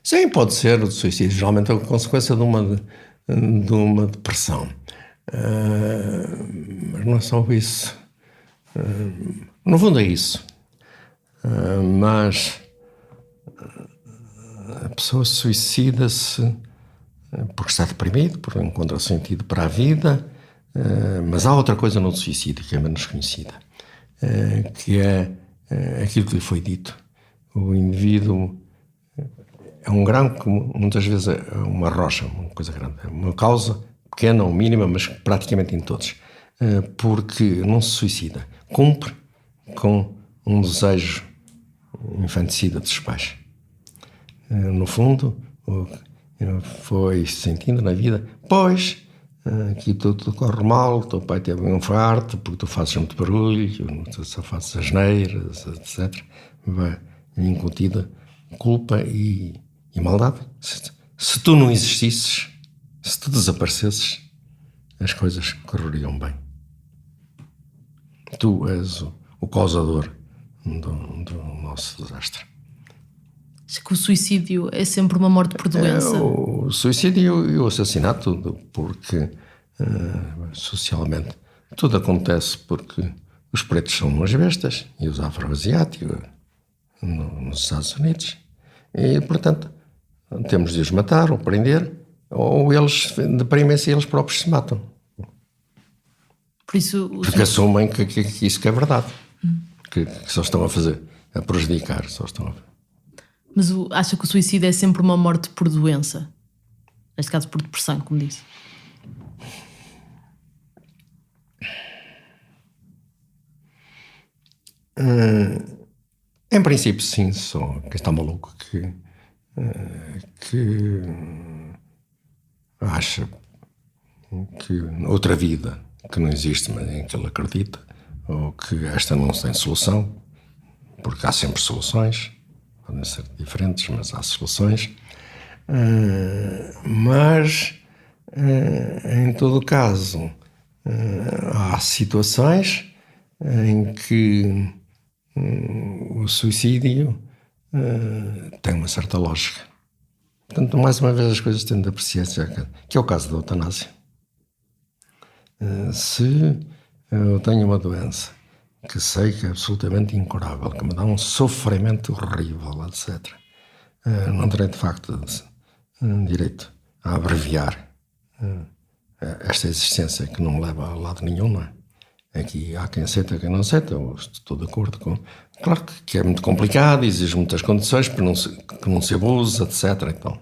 Sim, pode ser. O suicídio geralmente é a consequência de uma depressão. Mas não é só isso. No fundo é isso. Mas a pessoa suicida-se porque está deprimido, porque encontra sentido para a vida. Mas há outra coisa no suicídio que é menos conhecida, que é aquilo que lhe foi dito. O indivíduo é um grão que muitas vezes é uma rocha, uma coisa grande, é uma causa pequena ou mínima, mas praticamente em todos, porque não se suicida, cumpre com um desejo infanticida dos pais. No fundo, foi sentindo na vida, pois, aqui tudo corre mal, teu pai teve um infarto, porque tu fazes muito barulho, tu só fazes asneiras, etc. Vai incutida culpa e maldade. Se tu não existisses, se tu desaparecesses, as coisas correriam bem. Tu és o causador do nosso desastre. Acho que o suicídio é sempre uma morte por doença. O suicídio e o assassinato, porque socialmente tudo acontece porque os pretos são umas bestas e os afro-asiáticos nos Estados Unidos. E, portanto, temos de os matar ou prender, ou eles deprimem-se e eles próprios se matam. Por isso, porque assumem que isso que é verdade. Que só estão a fazer, a prejudicar, só estão a... Mas acha que o suicídio é sempre uma morte por doença? Neste caso por depressão, como disse. Em princípio, sim, só quem está maluco que acha que outra vida que não existe, mas em que ele acredita, ou que esta não tem solução, porque há sempre soluções, podem ser diferentes, mas há soluções. Mas, em todo caso, há situações em que o suicídio tem uma certa lógica. Portanto, mais uma vez as coisas têm de apreciar, que é o caso da eutanásia. Se eu tenho uma doença que sei que é absolutamente incurável, que me dá um sofrimento horrível, etc., não terei de facto direito a abreviar esta existência que não me leva a lado nenhum, não é? Aqui há quem aceita, quem não aceita, eu estou de acordo com... Claro que é muito complicado, exige muitas condições para que não se abuse, etc. Então.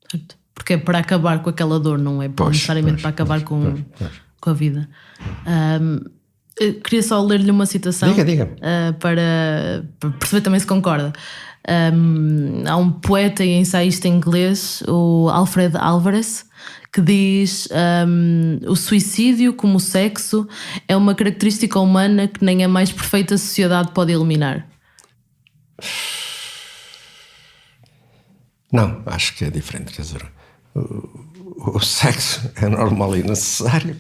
Certo. Porque é para acabar com aquela dor, não é necessariamente para acabar com a vida. Queria só ler-lhe uma citação. Diga. Para perceber também se concorda. Há um poeta e ensaísta inglês, o Alfred Alvarez, que diz: o suicídio, como o sexo, é uma característica humana que nem a mais perfeita sociedade pode eliminar. Não, acho que é diferente. Quer dizer, o sexo é normal e necessário,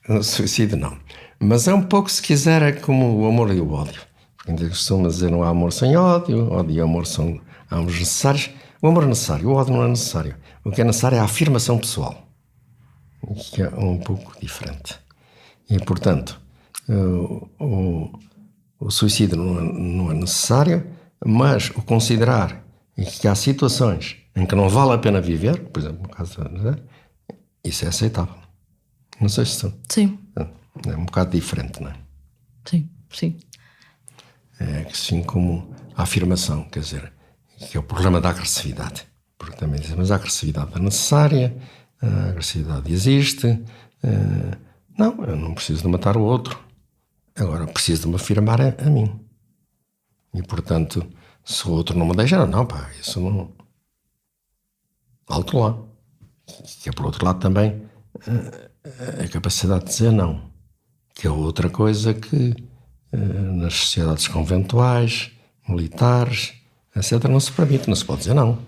o suicídio não. Mas é um pouco, se quiser, é como o amor e o ódio. Porque ainda costuma dizer não há amor sem ódio, ódio e amor são ambos necessários. O amor é necessário, o ódio não é necessário. O que é necessário é a afirmação pessoal, que é um pouco diferente. E, portanto, o suicídio não é necessário, mas o considerar que há situações em que não vale a pena viver, por exemplo, no caso isso é aceitável. Não sei se... Sim. É um bocado diferente, não é? Sim. É assim como a afirmação, quer dizer, que é o problema da agressividade. Porque também dizem, mas a agressividade é necessária, a agressividade existe. Não, eu não preciso de matar o outro. Agora, preciso de me afirmar a mim. E, portanto, se o outro não me deixa, não, pá, isso não... Alto lá. Que é, por outro lado, também a capacidade de dizer não. Que é outra coisa que nas sociedades conventuais, militares, etc., não se permite, não se pode dizer não.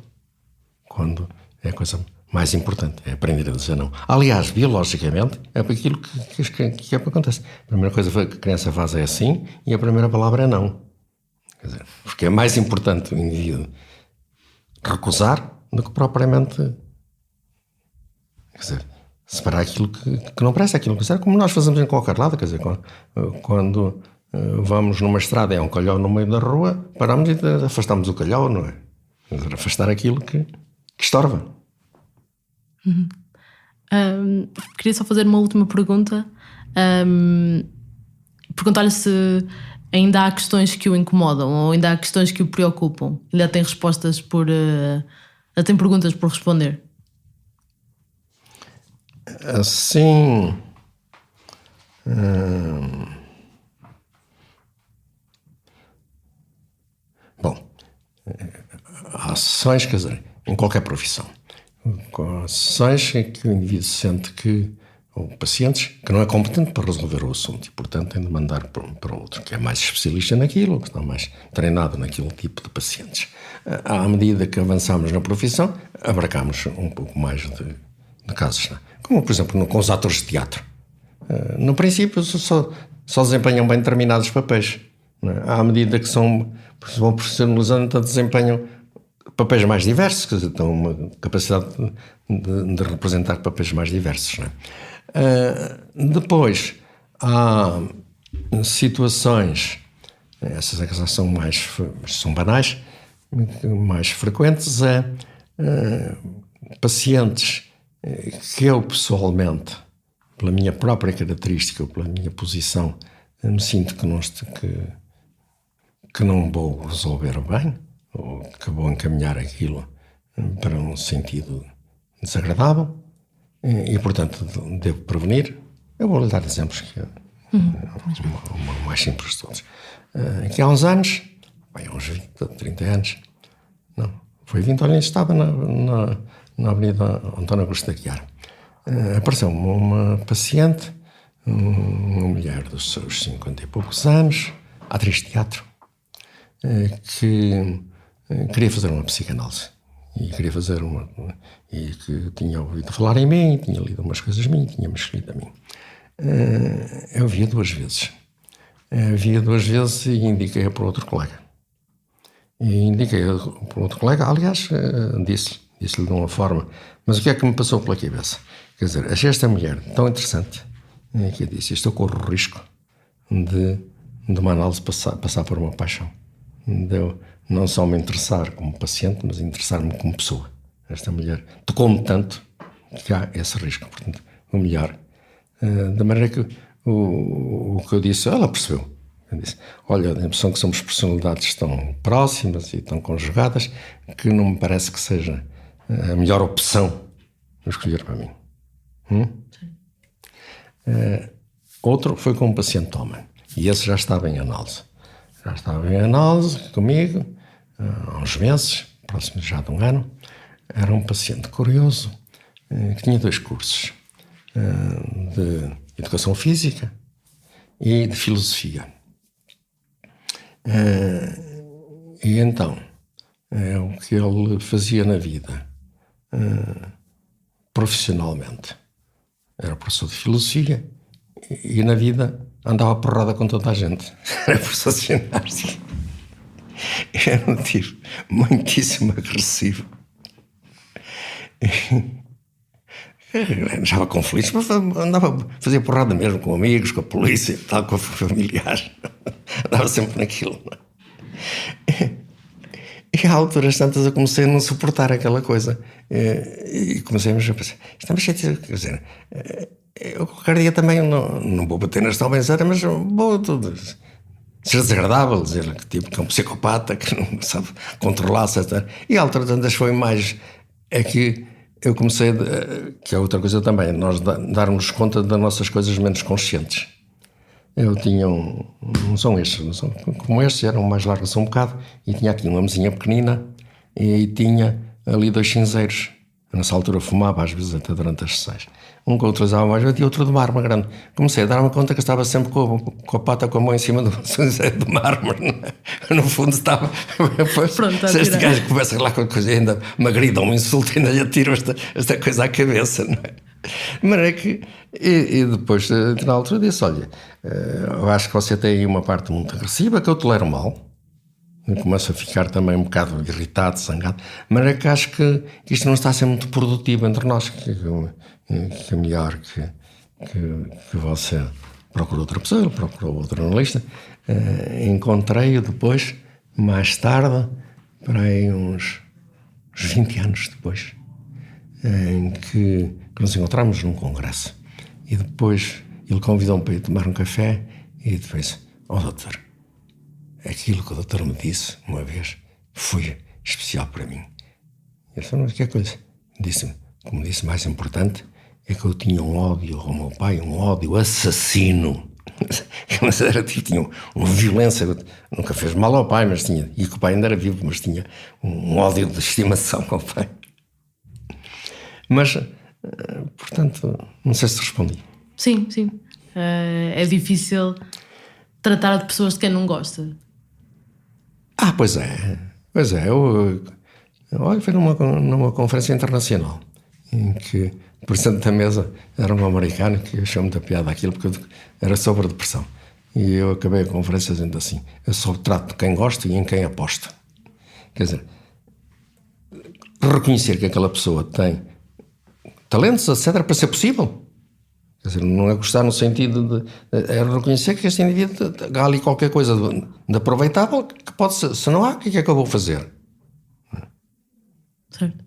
Quando é a coisa mais importante, é aprender a dizer não. Aliás, biologicamente, é para aquilo que acontece. A primeira coisa que a criança faz é assim e a primeira palavra é não. Quer dizer, porque é mais importante o indivíduo recusar do que propriamente... Quer dizer, separar aquilo que não presta, aquilo que serve, como nós fazemos em qualquer lado. Quer dizer, quando vamos numa estrada e há um calhau no meio da rua, paramos e afastamos o calhau, não é? Quer dizer, afastar aquilo que estorva. Queria só fazer uma última pergunta. Perguntar-lhe se ainda há questões que o incomodam ou ainda há questões que o preocupam. Ainda tem respostas ainda tem perguntas por responder. Assim, há sessões, quer dizer, em qualquer profissão. Há sessões em que o indivíduo sente que, ou pacientes, que não é competente para resolver o assunto e, portanto, tem de mandar para outro, que é mais especialista naquilo, que está mais treinado naquele tipo de pacientes. À medida que avançamos na profissão, abarcamos um pouco mais de casos. Não é? Como, por exemplo, com os atores de teatro. No princípio, só desempenham bem determinados papéis. Não é? À medida que vão profissionalizando, então desempenham papéis mais diversos, quer dizer, têm uma capacidade de representar papéis mais diversos. Não é? Depois, há situações, essas já são banais, mais frequentes, pacientes que eu pessoalmente, pela minha própria característica ou pela minha posição, me sinto que não vou resolver bem, ou que vou encaminhar aquilo para um sentido desagradável e portanto, devo prevenir. Eu vou-lhe dar exemplos que é o mais simples de todos. Que há uns anos, há uns 20, 30 anos, não, foi 20 anos, estava na Avenida António Augusto da Guiar. Apareceu-me uma paciente, uma mulher dos seus 50 e poucos anos, atriz de teatro, que queria fazer uma psicanálise. E queria fazer e que tinha ouvido falar em mim, tinha lido umas coisas minhas, tinha-me escrito a mim. Eu via duas vezes. E indiquei-a para outro colega. Aliás, disse-lhe de uma forma, mas o que é que me passou pela cabeça? Quer dizer, achei esta mulher tão interessante que eu disse, estou com o risco de uma análise passar por uma paixão. De eu não só me interessar como paciente, mas interessar-me como pessoa. Esta mulher tocou-me tanto que há esse risco. Portanto, o melhor. Da maneira que o que eu disse, ela percebeu. Eu disse, olha, a impressão que somos personalidades tão próximas e tão conjugadas que não me parece que seja a melhor opção a escolher para mim. Outro foi com um paciente homem. E esse já estava em análise. Já estava em análise comigo, há uns meses, próximo já de um ano. Era um paciente curioso, que tinha 2 cursos, de Educação Física e de Filosofia. E então, o que ele fazia na vida, profissionalmente, era professor de Filosofia e na vida andava porrada com toda a gente. Era professor de ginástica. Era um tipo muitíssimo agressivo. Andava conflitos, mas fazia porrada mesmo com amigos, com a polícia, tal, com familiares. Andava sempre naquilo. E há alturas tantas eu comecei a não suportar aquela coisa. E comecei a pensar, isto é uma chatice, quer dizer, eu qualquer dia também não vou bater nesta albençada, mas vou ser desagradável, dizer que é um psicopata, que não sabe controlar-se. E há alturas tantas foi mais, é que eu comecei, que é outra coisa também, nós darmos conta das nossas coisas menos conscientes. Eu tinha não são como estes, eram mais largos um bocado, e tinha aqui uma mesinha pequenina, e tinha ali 2 cinzeiros. Nessa altura fumava, às vezes até durante as sessões. Um que eu utilizava mais e outro de mármore grande. Comecei a dar-me conta que estava sempre com a pata, com a mão em cima do cinzeiro de mármore. No fundo estava... Pronto, se este gajo começa lá com a coisa, ainda me agrida um insulto, ainda lhe atiro esta coisa à cabeça, não é? Mas é que... E depois, na altura, disse, olha, eu acho que você tem aí uma parte muito agressiva, que eu tolero mal. Eu começo a ficar também um bocado irritado, zangado, mas é que acho que isto não está a ser muito produtivo entre nós, que é melhor que você procure outra pessoa, ele procurou outro analista. Encontrei-o depois, mais tarde, para aí uns 20 anos depois, em que nos encontramos num congresso. E depois ele convidou-me para ir tomar um café e depois, doutor, aquilo que o doutor me disse uma vez foi especial para mim. Eu disse, mas que é coisa? Disse-me, como disse, mais importante é que eu tinha um ódio ao meu pai, um ódio assassino Mas era tipo, tinha uma violência, nunca fez mal ao pai, mas tinha, e que o pai ainda era vivo, mas tinha um ódio de estimação ao pai. Mas, portanto, não sei se respondi. Sim, sim. É difícil tratar de pessoas de quem não gosta. Pois é. Olha, foi numa conferência internacional em que o presidente da mesa era um americano que achou muita piada aquilo, porque era sobre depressão. E eu acabei a conferência dizendo assim: eu só trato de quem gosta e em quem aposta. Quer dizer, reconhecer que aquela pessoa tem talentos, etc., para ser possível. Quer dizer, não é gostar no sentido de... É reconhecer que este indivíduo há ali qualquer coisa de aproveitável que pode ser. Se não há, o que é que eu vou fazer? Certo.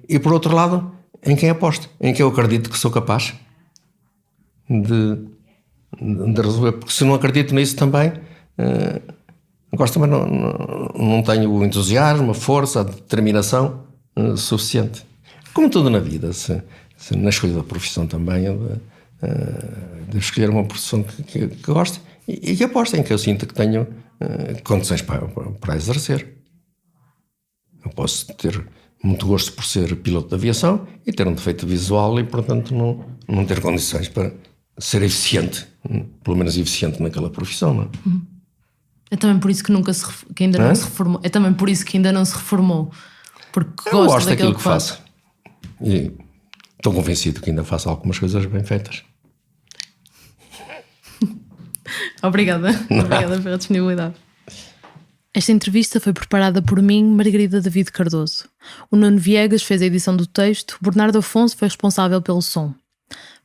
E por outro lado, em quem aposto, em quem eu acredito que sou capaz de resolver, porque se não acredito nisso também, também não tenho o entusiasmo, a força, a determinação suficiente. Como tudo na vida, se na escolha da profissão também, de escolher uma profissão que goste e que aposte, em que eu sinta que tenho condições para exercer. Eu posso ter muito gosto por ser piloto de aviação e ter um defeito visual e, portanto, não ter condições para ser eficiente, pelo menos eficiente naquela profissão, não é? É também por isso que ainda não se reformou. É também por isso que ainda não se reformou. Porque Eu gosto daquilo daquilo que faz. faço. E estou convencido que ainda faço algumas coisas bem feitas. Obrigada pela disponibilidade. Esta entrevista foi preparada por mim, Margarida David Cardoso. O Nuno Viegas fez a edição do texto, Bernardo Afonso foi responsável pelo som.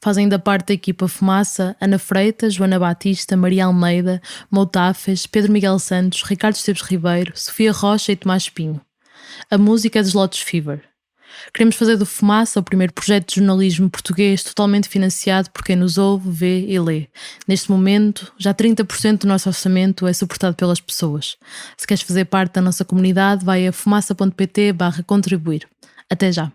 Fazem da parte da equipa Fumaça Ana Freitas, Joana Batista, Maria Almeida, Moutafes, Pedro Miguel Santos, Ricardo Esteves Ribeiro, Sofia Rocha e Tomás Pinho. A música é dos Lotus Fever. Queremos fazer do Fumaça o primeiro projeto de jornalismo português totalmente financiado por quem nos ouve, vê e lê. Neste momento, já 30% do nosso orçamento é suportado pelas pessoas. Se queres fazer parte da nossa comunidade, vai a fumaça.pt/contribuir. Até já!